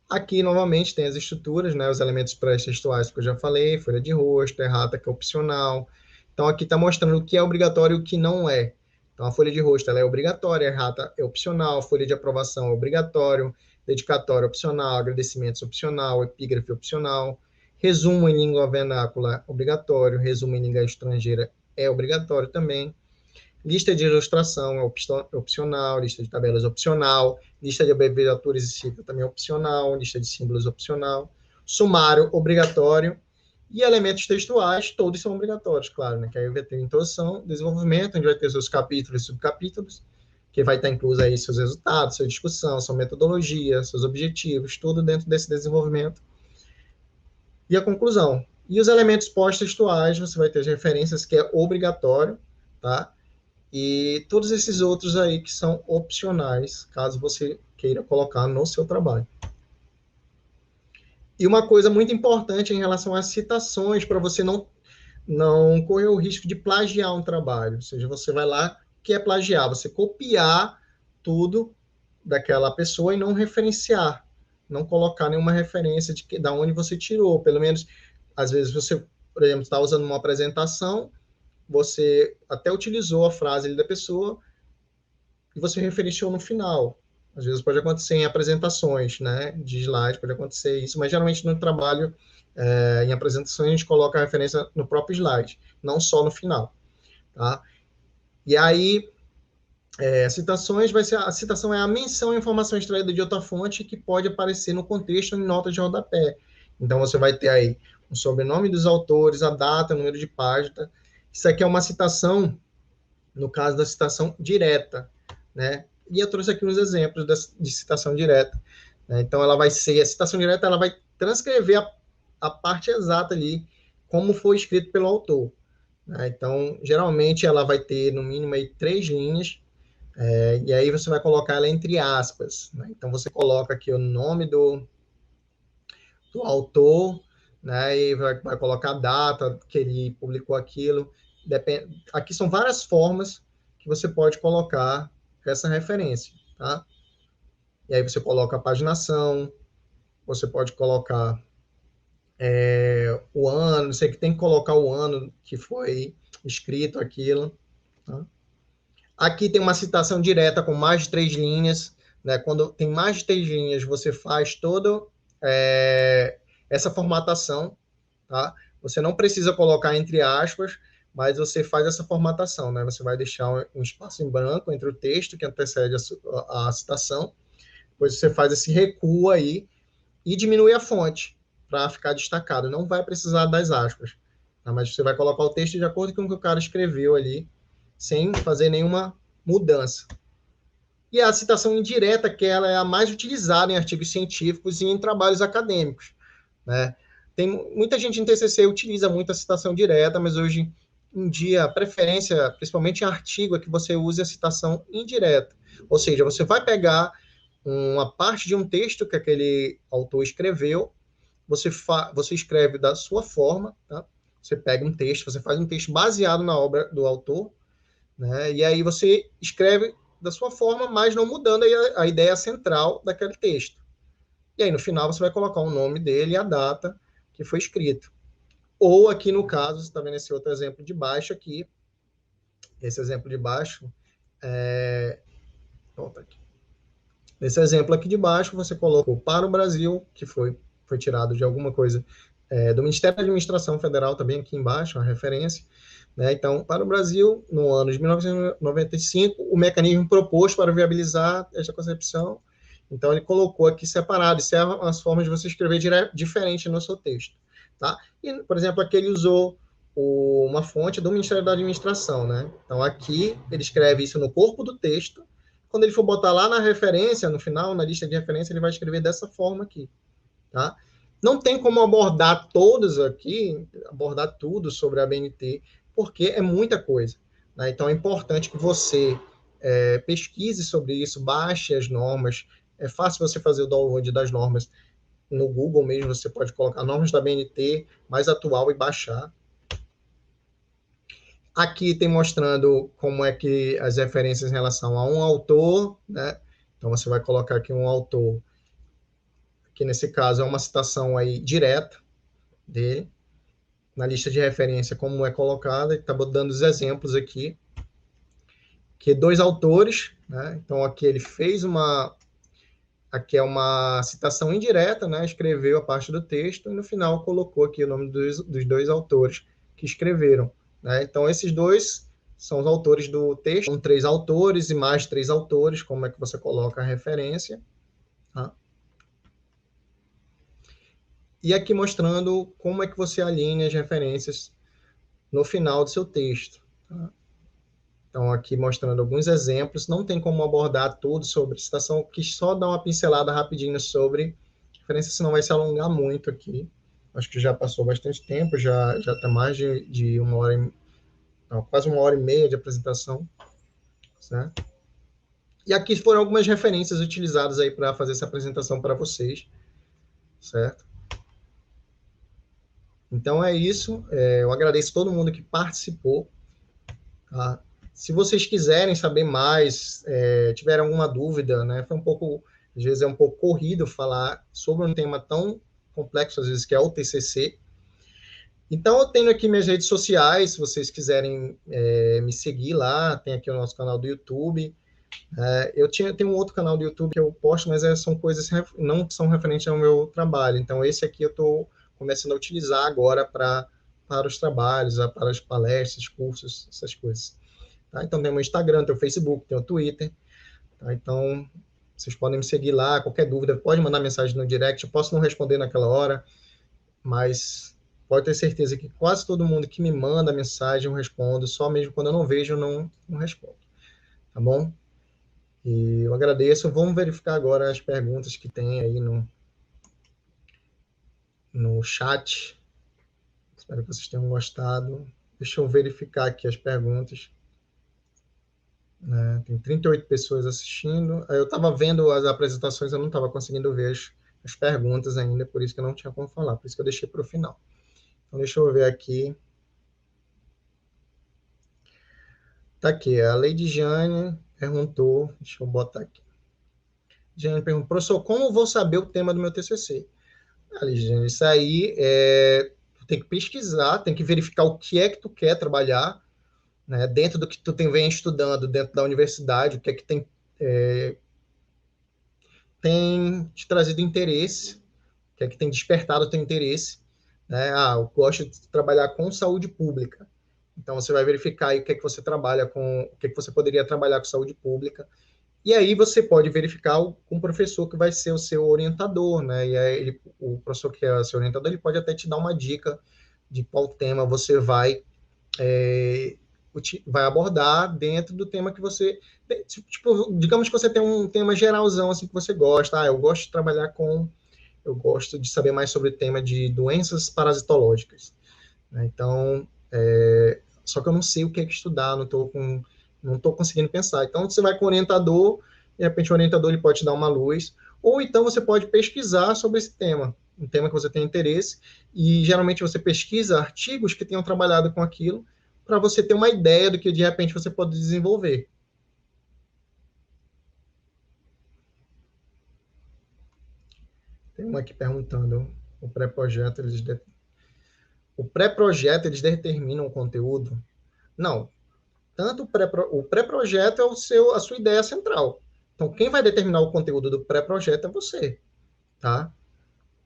Aqui, novamente, tem as estruturas, né, os elementos pré-textuais que eu já falei, folha de rosto, errata, que é opcional. Então, aqui está mostrando o que é obrigatório e o que não é. Então, a folha de rosto ela é obrigatória, a errata é opcional, a folha de aprovação é obrigatório, dedicatório opcional, agradecimentos opcional, epígrafe opcional, resumo em língua vernácula obrigatório, resumo em língua estrangeira é obrigatório também. Lista de ilustração é opcional, lista de tabelas opcional, lista de abreviaturas e siglas também é opcional, lista de símbolos opcional, sumário obrigatório e elementos textuais, todos são obrigatórios, claro, né? Que aí vai ter introdução, desenvolvimento, onde vai ter seus capítulos e subcapítulos, que vai estar incluso aí seus resultados, sua discussão, sua metodologia, seus objetivos, tudo dentro desse desenvolvimento. E a conclusão. E os elementos pós-textuais, você vai ter as referências, que é obrigatório, tá? E todos esses outros aí que são opcionais, caso você queira colocar no seu trabalho. E uma coisa muito importante em relação às citações, para você não correr o risco de plagiar um trabalho. Ou seja, você vai lá, que é plagiar, você copiar tudo daquela pessoa e não referenciar, não colocar nenhuma referência da onde você tirou. Pelo menos, às vezes, você, por exemplo, está usando uma apresentação, você até utilizou a frase ali da pessoa e você referenciou no final. Às vezes pode acontecer em apresentações, né, de slide, pode acontecer isso, mas geralmente no trabalho, em apresentações, a gente coloca a referência no próprio slide, não só no final, tá? E aí, citações, a citação é a menção à informação extraída de outra fonte que pode aparecer no contexto em notas de rodapé. Então, você vai ter aí o sobrenome dos autores, a data, o número de página. Isso aqui é uma citação, no caso da citação direta, né? E eu trouxe aqui uns exemplos de citação direta. Né? Então, a citação direta, ela vai transcrever a parte exata ali, como foi escrito pelo autor. Né? Então, geralmente, ela vai ter, no mínimo, aí, 3 linhas, e aí você vai colocar ela entre aspas. Né? Então, você coloca aqui o nome do autor, né? E vai colocar a data que ele publicou aquilo. Aqui são várias formas que você pode colocar essa referência, tá? E aí você coloca a paginação, você pode colocar o ano, você tem que colocar o ano que foi escrito aquilo, tá? Aqui tem uma citação direta com mais de 3 linhas, né? Quando tem mais de 3 linhas, você faz toda essa formatação, tá? Você não precisa colocar entre aspas, mas você faz essa formatação, né? Você vai deixar um espaço em branco entre o texto que antecede a citação, depois você faz esse recuo aí e diminui a fonte para ficar destacado. Não vai precisar das aspas, tá? Mas você vai colocar o texto de acordo com o que o cara escreveu ali, sem fazer nenhuma mudança. E a citação indireta, que ela é a mais utilizada em artigos científicos e em trabalhos acadêmicos, né? Tem muita gente em TCC utiliza muito a citação direta, mas hoje em dia a preferência, principalmente em artigo, é que você use a citação indireta. Ou seja, você vai pegar uma parte de um texto que aquele autor escreveu, você escreve da sua forma, tá? Você pega um texto, você faz um texto baseado na obra do autor, né? E aí você escreve da sua forma, mas não mudando a ideia central daquele texto. E aí, no final, você vai colocar o nome dele e a data que foi escrito. ou aqui no caso, você está vendo esse outro exemplo de baixo aqui, esse exemplo de baixo, volta aqui. Nesse exemplo aqui de baixo, você colocou para o Brasil, que foi tirado de alguma coisa do Ministério da Administração Federal, também aqui embaixo, a referência. Né? Então, para o Brasil, no ano de 1995, o mecanismo proposto para viabilizar esta concepção. Então, ele colocou aqui separado. Isso é as formas de você escrever diferente no seu texto. Tá? E, por exemplo, aqui ele usou uma fonte do Ministério da Administração. Né? Então, aqui ele escreve isso no corpo do texto. Quando ele for botar lá na referência, no final, na lista de referência, ele vai escrever dessa forma aqui. Tá? Não tem como abordar todos aqui, abordar tudo sobre a BNT, porque é muita coisa. Né? Então, é importante que você pesquise sobre isso, baixe as normas. É fácil você fazer o download das normas no Google mesmo, você pode colocar normas da BNT mais atual e baixar. Aqui tem mostrando como é que as referências em relação a um autor, né? Então, você vai colocar aqui um autor, que nesse caso é uma citação aí direta dele, na lista de referência como é colocada, está dando os exemplos aqui, que dois autores, né? Então, aqui ele fez aqui é uma citação indireta, né? Escreveu a parte do texto e no final colocou aqui o nome dos dois autores que escreveram. Né? Então, esses dois são os autores do texto. São três autores e mais três autores, como é que você coloca a referência. Tá? E aqui mostrando como é que você alinha as referências no final do seu texto. Tá? Então, aqui mostrando alguns exemplos. Não tem como abordar tudo sobre citação, que só dá uma pincelada rapidinho sobre referência, senão vai se alongar muito aqui. Acho que já passou bastante tempo, já está mais de uma hora, não, quase uma hora e meia de apresentação. Certo? E aqui foram algumas referências utilizadas aí para fazer essa apresentação para vocês. Certo? Então é isso. Eu agradeço todo mundo que participou. Tá? Se vocês quiserem saber mais, tiver alguma dúvida, né, foi um pouco, às vezes é um pouco corrido falar sobre um tema tão complexo, às vezes, que é o TCC. Então, eu tenho aqui minhas redes sociais, se vocês quiserem me seguir lá, tem aqui o nosso canal do YouTube. Eu tenho um outro canal do YouTube que eu posto, mas são coisas não são referentes ao meu trabalho. Então, esse aqui eu estou começando a utilizar agora para os trabalhos, para as palestras, cursos, essas coisas. Tá? Então, tem o meu Instagram, tem o Facebook, tem o Twitter. Tá? Então, vocês podem me seguir lá. Qualquer dúvida, pode mandar mensagem no direct. Eu posso não responder naquela hora, mas pode ter certeza que quase todo mundo que me manda mensagem eu respondo. Só mesmo quando eu não vejo, eu não respondo. Tá bom? E eu agradeço. Vamos verificar agora as perguntas que tem aí no chat. Espero que vocês tenham gostado. Deixa eu verificar aqui as perguntas. Tem 38 pessoas assistindo. Eu estava vendo as apresentações, eu não estava conseguindo ver as perguntas ainda, por isso que eu não tinha como falar, por isso que eu deixei para o final. Então, deixa eu ver aqui. Tá aqui, a Lady Jane perguntou, deixa eu botar aqui. Jane perguntou, professor, como vou saber o tema do meu TCC? Lady Jane, isso aí tu tem que pesquisar, tem que verificar o que é que tu quer trabalhar, né, dentro do que tu vem estudando, dentro da universidade, o que é que tem te trazido interesse, o que é que tem despertado o teu interesse. Né? Eu gosto de trabalhar com saúde pública. Então, você vai verificar aí o que é que você trabalha com, o que é que você poderia trabalhar com saúde pública. E aí você pode verificar com o professor que vai ser o seu orientador, né? E aí o professor que é o seu orientador, ele pode até te dar uma dica de qual tema você vai abordar dentro do tema que você... Tipo, digamos que você tem um tema geralzão, assim, que você gosta. Eu gosto de trabalhar com... Eu gosto de saber mais sobre o tema de doenças parasitológicas. Né? Então, só que eu não sei o que é que estudar, não estou conseguindo pensar. Então, você vai com o orientador, de repente o orientador ele pode te dar uma luz, ou então você pode pesquisar sobre esse tema, um tema que você tem interesse, e geralmente você pesquisa artigos que tenham trabalhado com aquilo, para você ter uma ideia do que de repente você pode desenvolver. Tem uma aqui perguntando, o pré-projeto, o pré-projeto, eles determinam o conteúdo? Não. Tanto o pré-projeto é a sua ideia central. Então, quem vai determinar o conteúdo do pré-projeto é você, tá?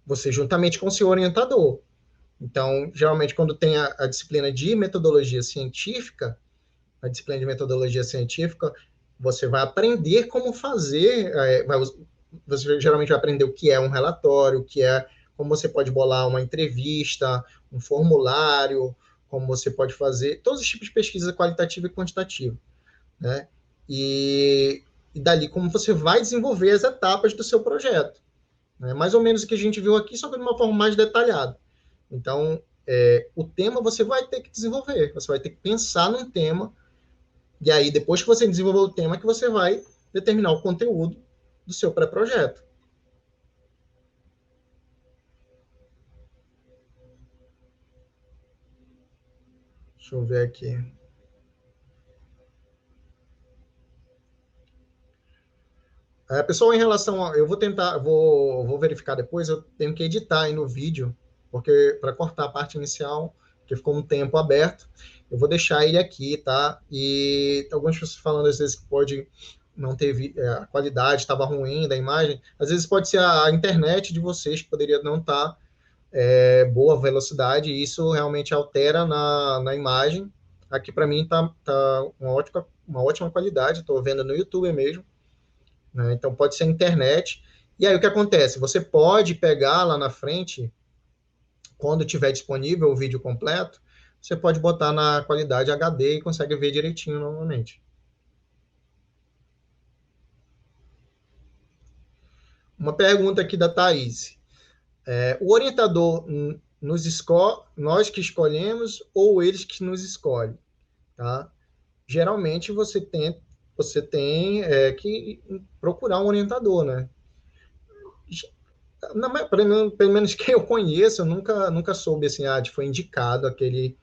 Você juntamente com o seu orientador. Então, geralmente, quando tem a disciplina de metodologia científica, a disciplina de metodologia científica, você vai aprender como fazer, você geralmente vai aprender o que é um relatório, o que é, como você pode bolar uma entrevista, um formulário, como você pode fazer, todos os tipos de pesquisa qualitativa e quantitativa, né? E dali como você vai desenvolver as etapas do seu projeto, né? Mais ou menos o que a gente viu aqui, só que de uma forma mais detalhada. Então, o tema você vai ter que desenvolver, você vai ter que pensar num tema, e aí, depois que você desenvolver o tema, que você vai determinar o conteúdo do seu pré-projeto. Deixa eu ver aqui. Pessoal, em relação a. Eu vou tentar, vou verificar depois, eu tenho que editar aí no vídeo, porque para cortar a parte inicial, que ficou um tempo aberto, eu vou deixar ele aqui, tá? E algumas pessoas falando às vezes que pode não ter a qualidade estava ruim da imagem, às vezes pode ser a internet de vocês que poderia não estar boa velocidade, e isso realmente altera na imagem. Aqui para mim tá uma ótima qualidade, estou vendo no YouTube mesmo, né? Então pode ser internet. E aí o que acontece? Você pode pegar lá na frente, quando tiver disponível o vídeo completo, você pode botar na qualidade HD e consegue ver direitinho novamente. Uma pergunta aqui da Thaís. O orientador nos escolhe, nós que escolhemos ou eles que nos escolhem, tá? Geralmente você tem que procurar um orientador, né? Pelo menos que eu conheço, eu nunca soube assim, foi indicado aquele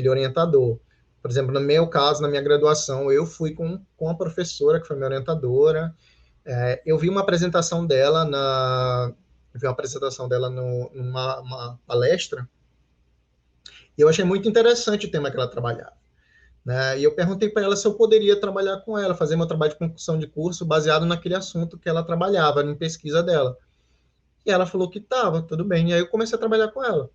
orientador. Por exemplo, no meu caso, na minha graduação, eu fui com a professora, que foi minha orientadora. Eu vi uma apresentação dela numa uma palestra, e eu achei muito interessante o tema que ela trabalhava, né? E eu perguntei para ela se eu poderia trabalhar com ela, fazer meu trabalho de conclusão de curso baseado naquele assunto que ela trabalhava, em pesquisa dela. E ela falou que estava, tudo bem. E aí eu comecei a trabalhar com ela.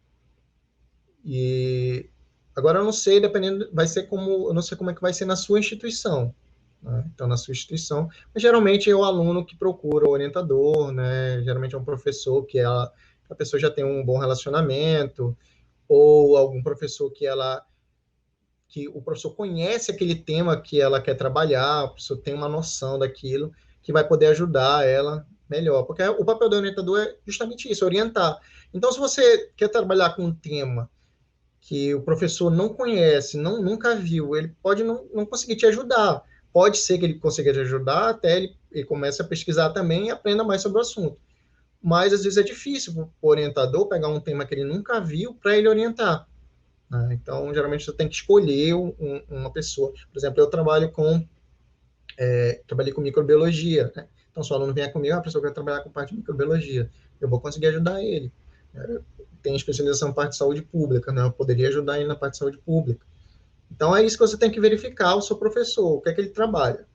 E agora eu não sei, dependendo, vai ser como, eu não sei como é que vai ser na sua instituição, né? Então, na sua instituição, mas geralmente é o aluno que procura o orientador, né? Geralmente é um professor a pessoa já tem um bom relacionamento, ou algum professor que o professor conhece aquele tema que ela quer trabalhar, o professor tem uma noção daquilo, que vai poder ajudar ela melhor. Porque o papel do orientador é justamente isso, orientar. Então, se você quer trabalhar com um tema que o professor não conhece, nunca viu, ele pode não conseguir te ajudar. Pode ser que ele consiga te ajudar até ele comece a pesquisar também e aprenda mais sobre o assunto. Mas, às vezes, é difícil para o orientador pegar um tema que ele nunca viu para ele orientar, né? Então, geralmente, você tem que escolher uma pessoa. Por exemplo, eu trabalhei com microbiologia, né? Então, se o aluno vier comigo, a pessoa quer trabalhar com parte de microbiologia, eu vou conseguir ajudar ele. Tem especialização em parte de saúde pública, né? Eu poderia ajudar ele na parte de saúde pública. Então, é isso que você tem que verificar o seu professor, o que é que ele trabalha.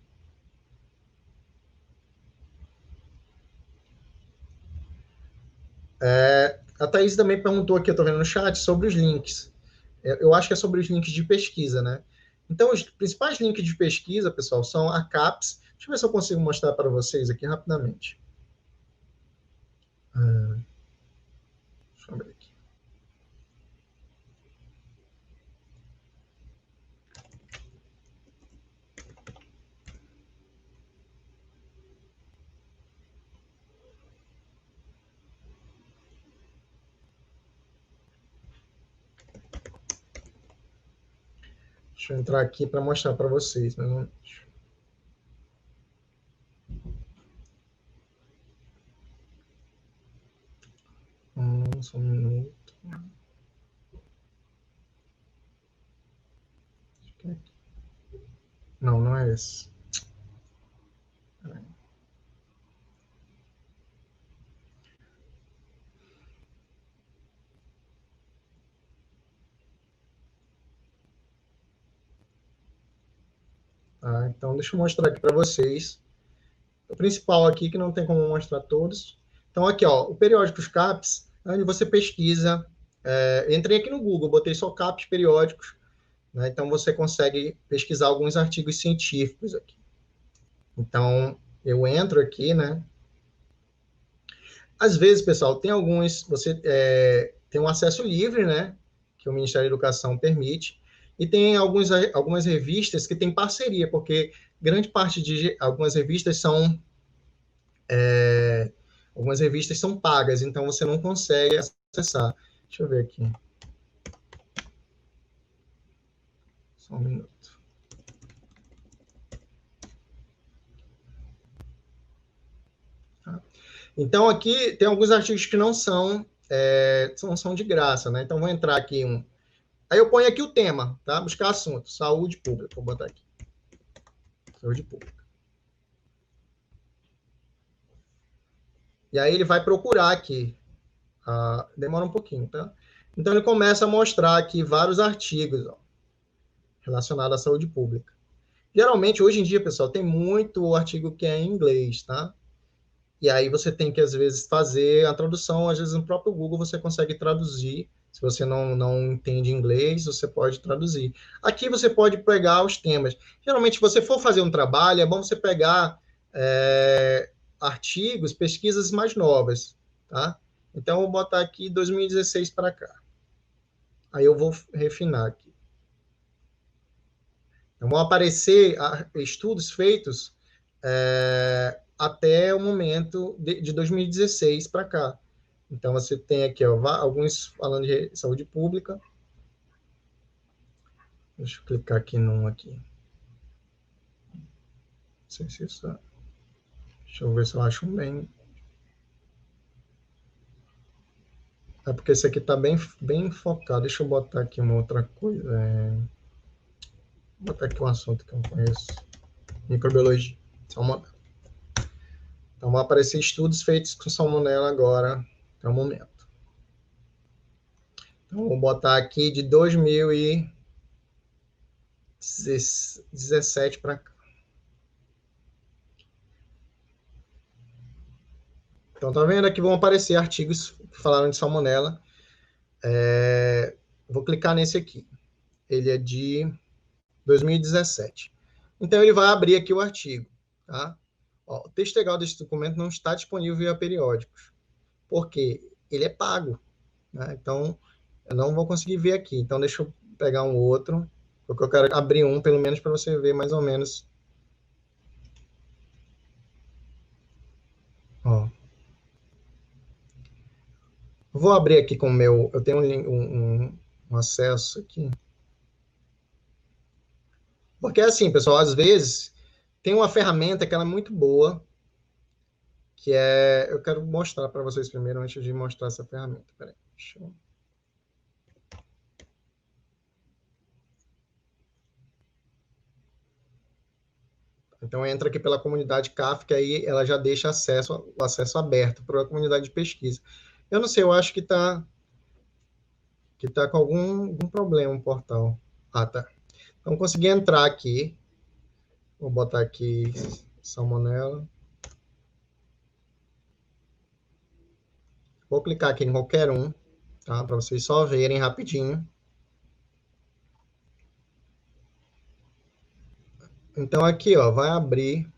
A Thaís também perguntou aqui, eu estou vendo no chat, sobre os links. Eu acho que é sobre os links de pesquisa, né? Então, os principais links de pesquisa, pessoal, são a CAPES. Deixa eu ver se eu consigo mostrar para vocês aqui rapidamente. Deixa eu ver aqui. Deixa eu entrar aqui para mostrar para vocês. Mas não... Só um minuto. Não, não é esse. Tá? Então, deixa eu mostrar aqui para vocês. O principal aqui, que não tem como mostrar todos. Então, aqui, ó, o periódicos CAPES, onde você pesquisa. Entrei aqui no Google, botei só CAPES periódicos, né? Então, você consegue pesquisar alguns artigos científicos aqui. Então, eu entro aqui, né? Às vezes, pessoal, tem alguns, você tem um acesso livre, né? Que o Ministério da Educação permite, e tem algumas revistas que têm parceria, porque grande parte de algumas revistas são pagas, então você não consegue acessar. Deixa eu ver aqui. Só um minuto. Tá. Então, aqui tem alguns artigos que não são de graça, né? Então, vou entrar aqui um. Aí eu ponho aqui o tema, tá? Buscar assunto, saúde pública. Vou botar aqui. Saúde pública. E aí ele vai procurar aqui. Demora um pouquinho, tá? Então, ele começa a mostrar aqui vários artigos, ó, relacionados à saúde pública. Geralmente, hoje em dia, pessoal, tem muito artigo que é em inglês, tá? E aí você tem que, às vezes, fazer a tradução. Às vezes, no próprio Google você consegue traduzir. Se você não entende inglês, você pode traduzir. Aqui você pode pegar os temas. Geralmente, se você for fazer um trabalho, é bom você pegar artigos, pesquisas mais novas, tá? Então, eu vou botar aqui 2016 para cá. Aí eu vou refinar aqui. Então, vão aparecer estudos feitos até o momento de 2016 para cá. Então, você tem aqui ó, alguns falando de saúde pública. Deixa eu clicar aqui num aqui. Não sei se isso... Deixa eu ver se eu acho um bem... É porque esse aqui está bem focado. Deixa eu botar aqui uma outra coisa. Vou botar aqui um assunto que eu não conheço. Microbiologia. Salmonela. Então, vão aparecer estudos feitos com salmonela agora, até o momento. Então, vou botar aqui de 2017 para cá. Então, tá vendo aqui vão aparecer artigos que falaram de salmonela. Vou clicar nesse aqui. Ele é de 2017. Então, ele vai abrir aqui o artigo. Tá? Ó, o texto legal desse documento não está disponível via periódicos, porque ele é pago. Né? Então, eu não vou conseguir ver aqui. Então, deixa eu pegar um outro, porque eu quero abrir um, pelo menos, para você ver mais ou menos. Ó. Vou abrir aqui com o meu... Eu tenho um acesso aqui. Porque, assim, pessoal, às vezes tem uma ferramenta que ela é muito boa, que é... Eu quero mostrar para vocês primeiro, antes de mostrar essa ferramenta. Peraí, deixa eu... Então, entra aqui pela comunidade CAF, que aí ela já deixa o acesso aberto para a comunidade de pesquisa. Eu não sei, eu acho que está com algum problema o portal. Ah, tá. Então, consegui entrar aqui. Vou botar aqui salmonela. Vou clicar aqui em qualquer um, tá? Para vocês só verem rapidinho. Então, aqui, ó, vai abrir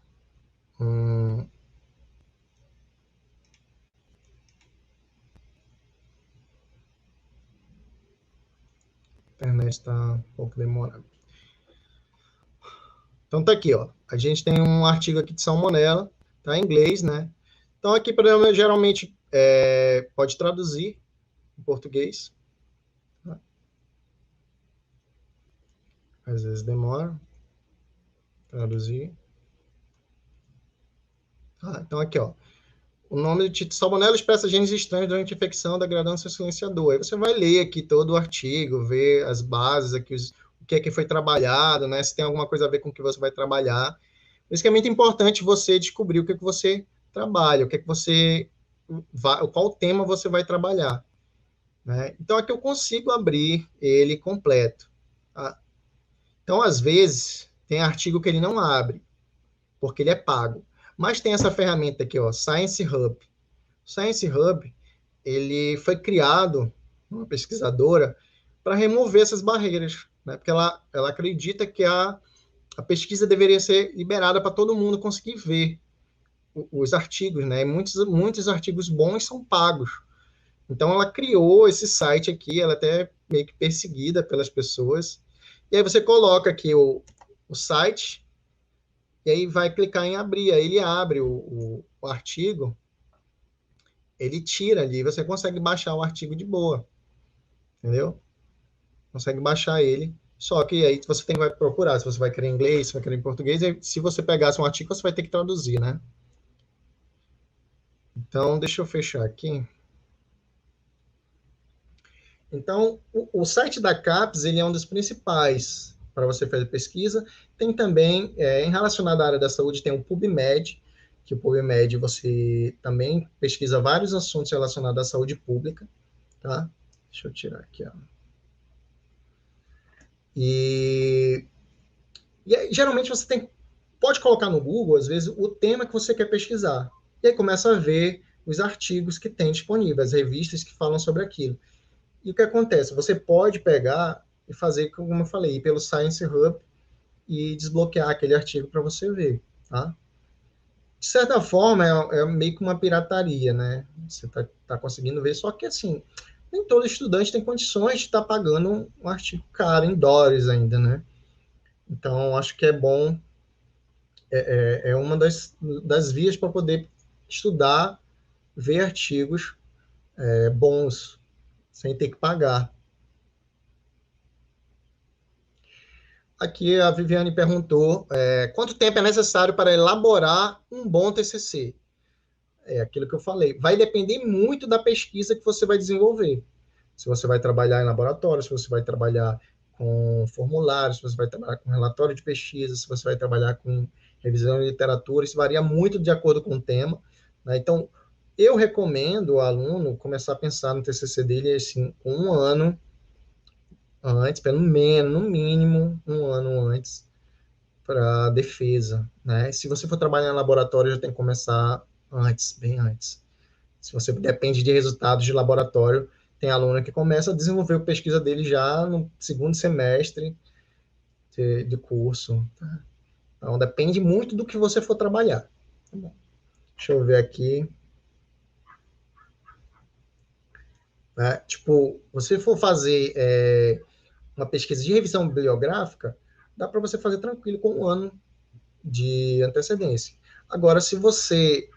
A internet está um pouco demorando. Então, tá aqui, ó. A gente tem um artigo aqui de salmonela, tá em inglês, né? Então, aqui, geralmente, pode traduzir em português. Tá? Às vezes demora. Traduzir. Tá? Então, aqui, ó. O nome do título: Salmonela expressa genes estranhos durante a infecção da gradância silenciador. Aí você vai ler aqui todo o artigo, ver as bases, aqui, o que é que foi trabalhado, né? Se tem alguma coisa a ver com o que você vai trabalhar. Por isso que é muito importante você descobrir o que é que você trabalha, o que é que você qual tema você vai trabalhar. Né? Então, aqui eu consigo abrir ele completo. Tá? Então, às vezes, Tem artigo que ele não abre, porque ele é pago. Mas tem essa ferramenta aqui, ó, Science Hub. Science Hub, ele foi criado, uma pesquisadora, para remover essas barreiras, né? Porque ela acredita que a pesquisa deveria ser liberada para todo mundo conseguir ver os artigos, né? Muitos artigos bons são pagos. Então, ela criou esse site aqui, ela é até meio que perseguida pelas pessoas. E aí você coloca aqui o site, e aí vai clicar em abrir. Aí ele abre o artigo, ele tira ali, você consegue baixar o artigo de boa, entendeu? Consegue baixar ele. Só que aí você tem que procurar, se você vai querer em inglês, se vai querer em português, e se você pegasse um artigo, você vai ter que traduzir, né? Então, deixa eu fechar aqui. Então, o site da CAPES, ele é um dos principais para você fazer pesquisa. Tem também, em relacionado à área da saúde, tem o PubMed, que o PubMed você também pesquisa vários assuntos relacionados à saúde pública, tá? Deixa eu tirar aqui, ó. E, e aí, geralmente você pode colocar no Google, às vezes, o tema que você quer pesquisar. E aí começa a ver os artigos que tem disponíveis, as revistas que falam sobre aquilo. E o que acontece? Você pode pegar e fazer, como eu falei, ir pelo Science Hub e desbloquear aquele artigo para você ver, tá? De certa forma, é meio que uma pirataria, né? Você tá conseguindo ver, só que assim, nem todo estudante tem condições de estar pagando um artigo caro em dólares ainda, né? Então, acho que é bom, é uma das vias para poder estudar, ver artigos bons, sem ter que pagar. Aqui a Viviane perguntou quanto tempo é necessário para elaborar um bom TCC. É aquilo que eu falei. Vai depender muito da pesquisa que você vai desenvolver. Se você vai trabalhar em laboratório, se você vai trabalhar com formulários, se você vai trabalhar com relatório de pesquisa, se você vai trabalhar com revisão de literatura, isso varia muito de acordo com o tema, né? Então, eu recomendo ao aluno começar a pensar no TCC dele assim, com um ano antes, pelo menos, no mínimo, um ano antes, para defesa, né? Se você for trabalhar em laboratório, já tem que começar antes, bem antes. Se você depende de resultados de laboratório, tem aluno que começa a desenvolver a pesquisa dele já no segundo semestre de curso. Tá? Então, depende muito do que você for trabalhar. Tá bom. Deixa eu ver aqui. Né? Tipo, você for fazer uma pesquisa de revisão bibliográfica, dá para você fazer tranquilo com um ano de antecedência. Agora, se você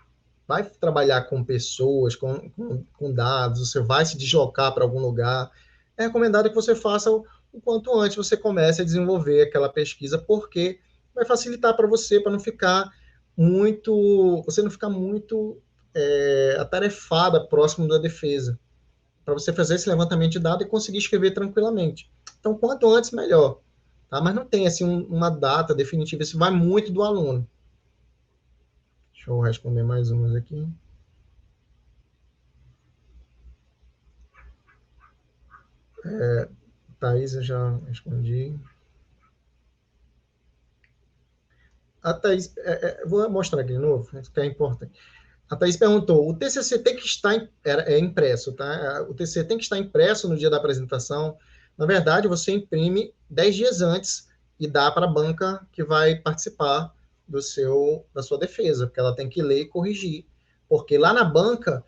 vai trabalhar com pessoas, com dados, você vai se deslocar para algum lugar, é recomendado que você faça o quanto antes você comece a desenvolver aquela pesquisa, porque vai facilitar para você, para não ficar muito, você não ficar muito atarefada próximo da defesa, para você fazer esse levantamento de dados e conseguir escrever tranquilamente. Então, quanto antes, melhor. Tá? Mas não tem assim uma data definitiva, isso vai muito do aluno. Deixa eu responder mais umas aqui. Thaís, eu já respondi. A Thaís, vou mostrar aqui de novo, isso que é importante. A Thaís perguntou: o TCC tem que estar impresso, tá? O TCC tem que estar impresso no dia da apresentação. Na verdade, você imprime 10 dias antes e dá para a banca que vai participar da sua defesa, porque ela tem que ler e corrigir. Porque lá na banca,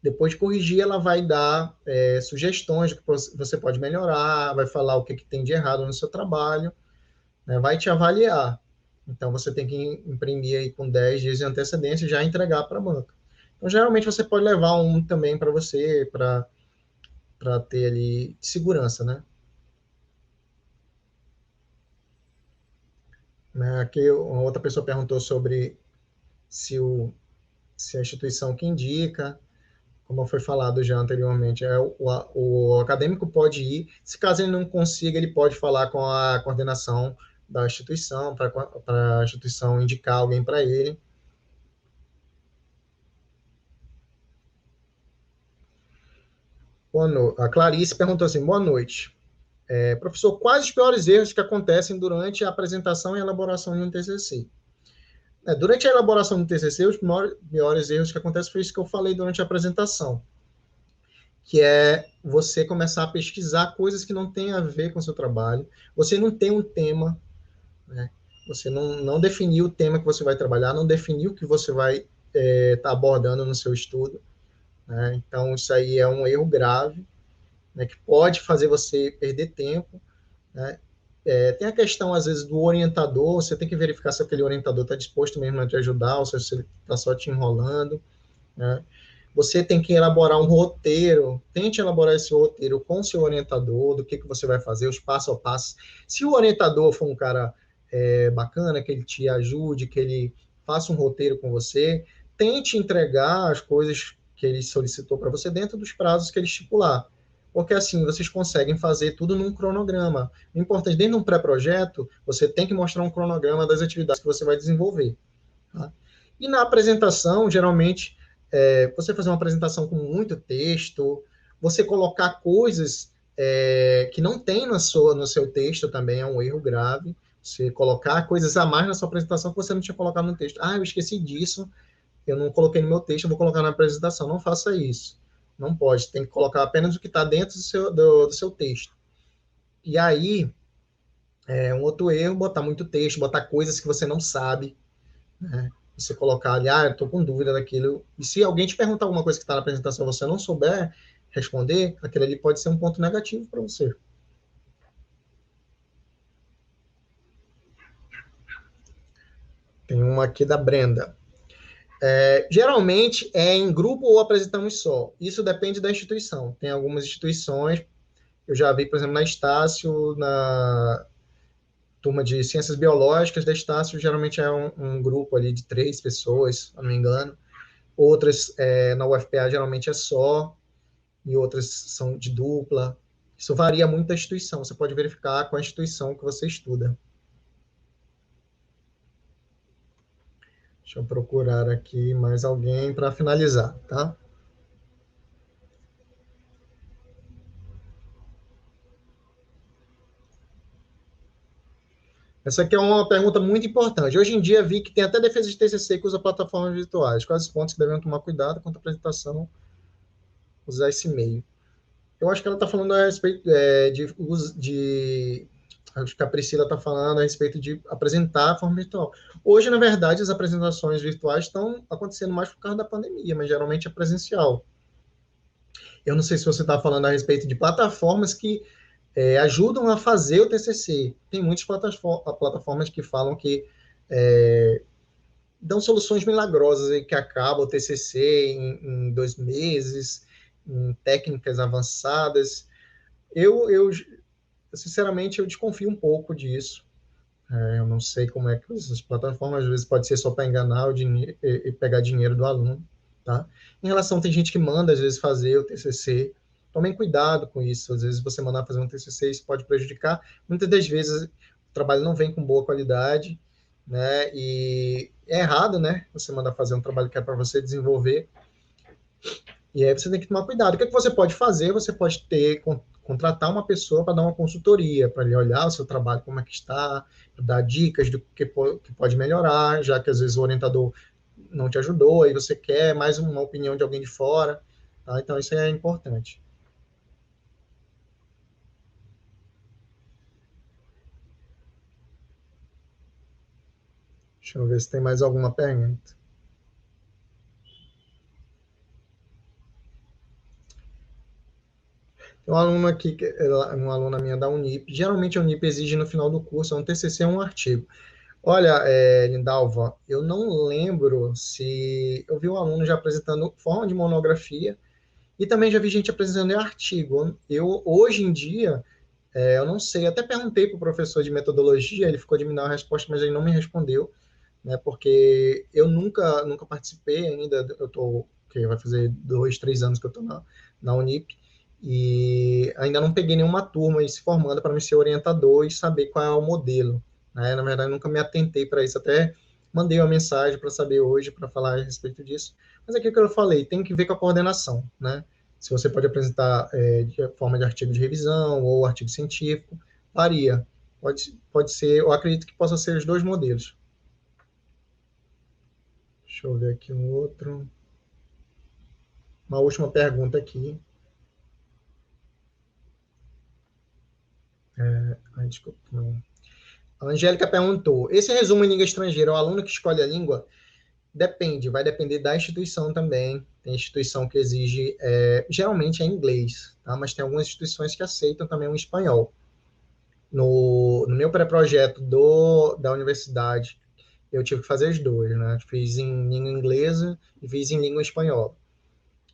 depois de corrigir, ela vai dar sugestões de que você pode melhorar, vai falar o que tem de errado no seu trabalho, né? Vai te avaliar. Então, você tem que imprimir aí com 10 dias de antecedência e já entregar para a banca. Então, geralmente, você pode levar um também para você, para ter ali segurança, né? Aqui, uma outra pessoa perguntou sobre se, se a instituição que indica, como foi falado já anteriormente, o acadêmico pode ir, se caso ele não consiga, ele pode falar com a coordenação da instituição, para a instituição indicar alguém para ele. A Clarice perguntou assim: boa noite. Professor, quais os piores erros que acontecem durante a apresentação e elaboração de um TCC? Durante a elaboração do TCC, os piores erros que acontecem foi isso que eu falei durante a apresentação, que é você começar a pesquisar coisas que não têm a ver com o seu trabalho, você não tem um tema, né? Você não definiu o tema que você vai trabalhar, não definiu o que você vai estar abordando no seu estudo, né? Então, isso aí é um erro grave, né, que pode fazer você perder tempo, né? Tem a questão, às vezes, do orientador, você tem que verificar se aquele orientador está disposto mesmo a te ajudar, ou se ele está só te enrolando, né? Você tem que elaborar um roteiro, tente elaborar esse roteiro com o seu orientador, do que você vai fazer, os passo a passo. Se o orientador for um cara bacana, que ele te ajude, que ele faça um roteiro com você, tente entregar as coisas que ele solicitou para você dentro dos prazos que ele estipular. Porque assim vocês conseguem fazer tudo num cronograma. O importante, dentro de um pré-projeto, você tem que mostrar um cronograma das atividades que você vai desenvolver. Tá? E na apresentação, geralmente, você fazer uma apresentação com muito texto, você colocar coisas que não tem no seu texto também é um erro grave. Você colocar coisas a mais na sua apresentação que você não tinha colocado no texto. Eu esqueci disso, eu não coloquei no meu texto, eu vou colocar na apresentação. Não faça isso. Não pode, tem que colocar apenas o que está dentro do seu texto. E aí, um outro erro, botar muito texto, botar coisas que você não sabe, né? Você colocar ali, eu estou com dúvida daquilo. E se alguém te perguntar alguma coisa que está na apresentação e você não souber responder, aquilo ali pode ser um ponto negativo para você. Tem uma aqui da Brenda. Geralmente é em grupo ou apresentamos só. Isso depende da instituição. Tem algumas instituições, eu já vi, por exemplo, na Estácio, na turma de Ciências Biológicas da Estácio, geralmente é um grupo ali de 3 pessoas, se não me engano. Outras, na UFPA, geralmente é só, e outras são de dupla. Isso varia muito da instituição. Você pode verificar com a instituição que você estuda. Deixa eu procurar aqui mais alguém para finalizar, tá? Essa aqui é uma pergunta muito importante. Hoje em dia, vi que tem até defesa de TCC que usa plataformas virtuais. Quais os pontos que devemos tomar cuidado quanto à apresentação usar esse meio? Eu acho que ela está falando a respeito de. Acho que a Priscila está falando a respeito de apresentar a forma virtual. Hoje, na verdade, as apresentações virtuais estão acontecendo mais por causa da pandemia, mas geralmente é presencial. Eu não sei se você está falando a respeito de plataformas que ajudam a fazer o TCC. Tem muitas plataformas que falam que dão soluções milagrosas aí que acabam o TCC em 2 meses, em técnicas avançadas. Eu sinceramente, eu desconfio um pouco disso. Eu não sei como é que essas plataformas, às vezes, pode ser só para enganar e pegar dinheiro do aluno, tá? Em relação, tem gente que manda, às vezes, fazer o TCC. Tomem cuidado com isso. Às vezes, você mandar fazer um TCC, isso pode prejudicar. Muitas das vezes, o trabalho não vem com boa qualidade, né? E é errado, né? Você mandar fazer um trabalho que é para você desenvolver. E aí você tem que tomar cuidado. O que é que você pode fazer? Você pode contratar uma pessoa para dar uma consultoria, para ele olhar o seu trabalho, como é que está, dar dicas do que pode melhorar, já que às vezes o orientador não te ajudou, aí você quer mais uma opinião de alguém de fora, tá? Então isso é importante. Deixa eu ver se tem mais alguma pergunta. Tem um aluno aqui, uma aluna minha da Unip, geralmente a Unip exige no final do curso, um TCC, um artigo. Olha, Lindalva, eu não lembro se eu vi um aluno já apresentando forma de monografia e também já vi gente apresentando artigo. Hoje em dia, eu não sei, até perguntei para o professor de metodologia, ele ficou de me dar uma resposta, mas ele não me respondeu, né, porque eu nunca participei ainda, que vai fazer 2, 3 anos que eu estou na Unip, e ainda não peguei nenhuma turma aí se formando para me ser orientador e saber qual é o modelo, né? Na verdade, nunca me atentei para isso, até mandei uma mensagem para saber hoje, para falar a respeito disso, mas é aquilo que eu falei, tem que ver com a coordenação, né? se você pode apresentar de forma de artigo de revisão ou artigo científico, varia. Pode ser, eu acredito que possa ser os dois modelos. Deixa eu ver aqui um outro. Uma última pergunta aqui. Ai, desculpa, não. A Angélica perguntou: esse resumo em língua estrangeira, o aluno que escolhe a língua, depende, vai depender da instituição também. Tem instituição que exige, geralmente é inglês, tá? Mas tem algumas instituições que aceitam também o espanhol. No meu pré-projeto da universidade, eu tive que fazer os dois, né? Fiz em língua inglesa e fiz em língua espanhola.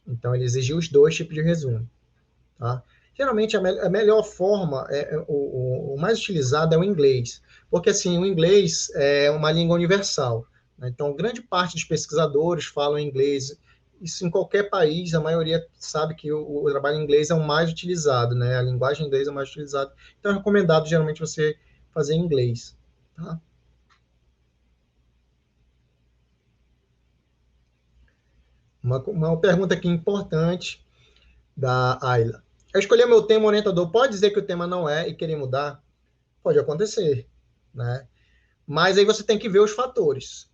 Então, ele exigiu os dois tipos de resumo, tá? Geralmente, a melhor forma, o mais utilizado é o inglês, porque, assim, o inglês é uma língua universal, né? Então, grande parte dos pesquisadores falam inglês. Isso em qualquer país, a maioria sabe que o trabalho em inglês é o mais utilizado, né? A linguagem em inglês é o mais utilizada. Então, é recomendado, geralmente, você fazer em inglês, tá? Uma pergunta aqui importante da Ayla. Eu escolhi o meu tema orientador. Pode dizer que o tema não é e querer mudar? Pode acontecer, né? Mas aí você tem que ver os fatores.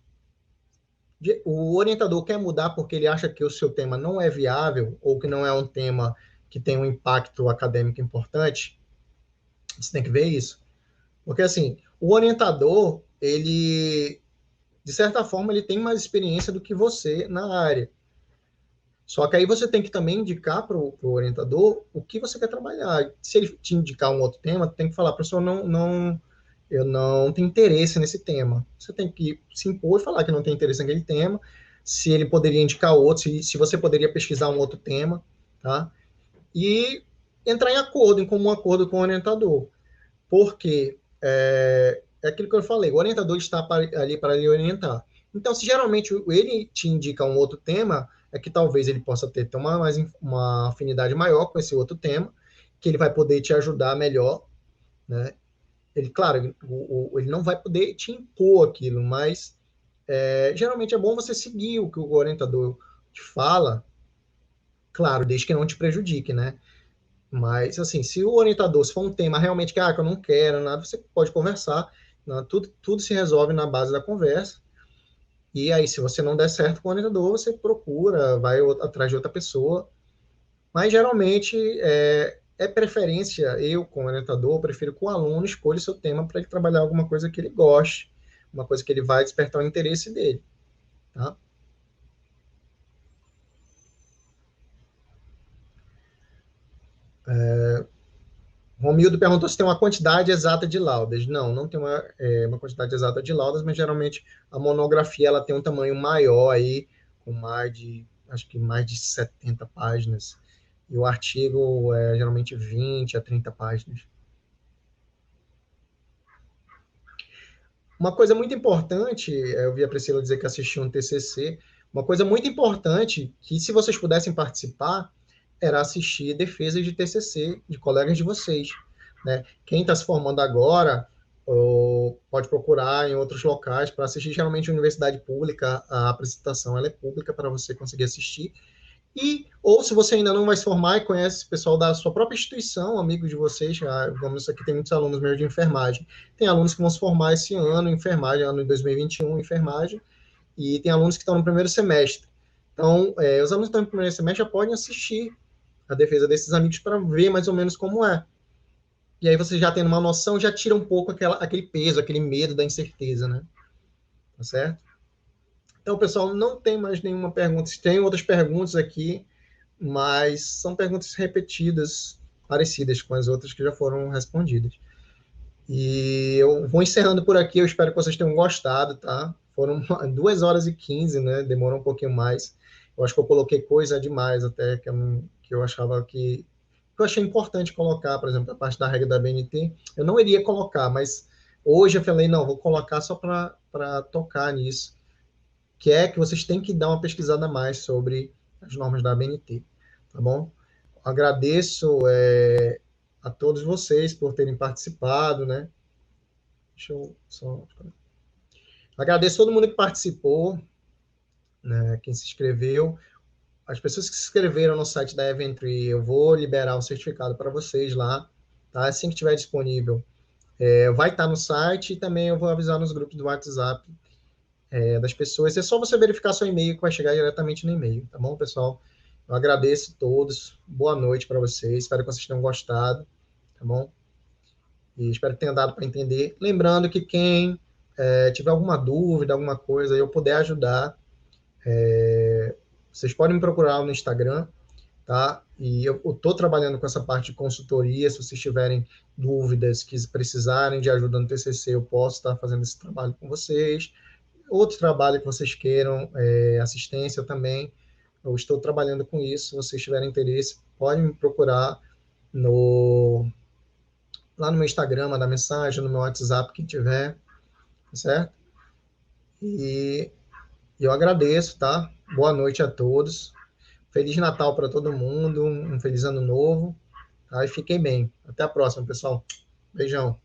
O orientador quer mudar porque ele acha que o seu tema não é viável ou que não é um tema que tem um impacto acadêmico importante. Você tem que ver isso. Porque, assim, o orientador, ele, de certa forma, ele tem mais experiência do que você na área. Só que aí você tem que também indicar para o orientador o que você quer trabalhar. Se ele te indicar um outro tema, tem que falar, professor, eu não tenho interesse nesse tema. Você tem que se impor e falar que não tem interesse naquele tema, se ele poderia indicar outro, se você poderia pesquisar um outro tema, tá? E entrar em acordo, em comum acordo com o orientador. Porque é aquilo que eu falei, o orientador está ali para lhe orientar. Então, se geralmente ele te indica um outro tema, é que talvez ele possa ter uma afinidade maior com esse outro tema, que ele vai poder te ajudar melhor, né? Ele, claro, ele não vai poder te impor aquilo, mas geralmente é bom você seguir o que o orientador te fala, claro, desde que não te prejudique, né? Mas, assim, se o orientador, se for um tema realmente que eu não quero nada, você pode conversar, né? Tudo se resolve na base da conversa. E aí, se você não der certo com o orientador, você procura, vai atrás de outra pessoa. Mas, geralmente, é preferência, eu, como orientador, prefiro que o aluno escolha o seu tema para ele trabalhar alguma coisa que ele goste, uma coisa que ele vai despertar o interesse dele, tá? Romildo perguntou se tem uma quantidade exata de laudas. Não, não tem uma quantidade exata de laudas, mas geralmente a monografia ela tem um tamanho maior aí, com acho que mais de 70 páginas. E o artigo é geralmente 20 a 30 páginas. Uma coisa muito importante, eu vi a Priscila dizer que assistiu um TCC, uma coisa muito importante, que se vocês pudessem participar, era assistir defesas de TCC de colegas de vocês, né? Quem está se formando agora, pode procurar em outros locais para assistir, geralmente universidade pública, a apresentação ela é pública para você conseguir assistir, ou se você ainda não vai se formar e conhece o pessoal da sua própria instituição, amigos de vocês, vamos aqui, tem muitos alunos meus de enfermagem. Tem alunos que vão se formar esse ano em enfermagem, ano de 2021 em enfermagem, e tem alunos que estão no primeiro semestre. Então, os alunos que estão no primeiro semestre já podem assistir a defesa desses amigos para ver mais ou menos como é. E aí você já tendo uma noção, já tira um pouco aquele peso, aquele medo da incerteza, né? Tá certo? Então, pessoal, não tem mais nenhuma pergunta. Tem outras perguntas aqui, mas são perguntas repetidas, parecidas com as outras que já foram respondidas. E eu vou encerrando por aqui, eu espero que vocês tenham gostado, tá? Foram 2 horas e 15, né? Demorou um pouquinho mais. Eu acho que eu coloquei coisa demais até que eu achava que eu achei importante colocar, por exemplo, a parte da regra da BNT. Eu não iria colocar, mas hoje eu falei, não, vou colocar só para tocar nisso, que é que vocês têm que dar uma pesquisada mais sobre as normas da ABNT, tá bom? Agradeço a todos vocês por terem participado, né? Deixa eu só... Agradeço todo mundo que participou, né? Quem se inscreveu. as pessoas que se inscreveram no site da Eventry, eu vou liberar o certificado para vocês lá, tá? Assim que estiver disponível, vai estar no site e também eu vou avisar nos grupos do WhatsApp das pessoas. É só você verificar seu e-mail que vai chegar diretamente no e-mail, tá bom, pessoal? Eu agradeço a todos. Boa noite para vocês. Espero que vocês tenham gostado, tá bom? E espero que tenha dado para entender. Lembrando que quem tiver alguma dúvida, alguma coisa, eu puder ajudar, vocês podem me procurar no Instagram, tá? E eu estou trabalhando com essa parte de consultoria. Se vocês tiverem dúvidas, que precisarem de ajuda no TCC, eu posso estar fazendo esse trabalho com vocês. Outro trabalho que vocês queiram, assistência também, eu estou trabalhando com isso. Se vocês tiverem interesse, podem me procurar no, lá no meu Instagram, mandar mensagem, no meu WhatsApp, quem tiver, tá certo? E eu agradeço, tá? Boa noite a todos. Feliz Natal para todo mundo, um feliz ano novo, tá? E fiquem bem. Até a próxima, pessoal. Beijão.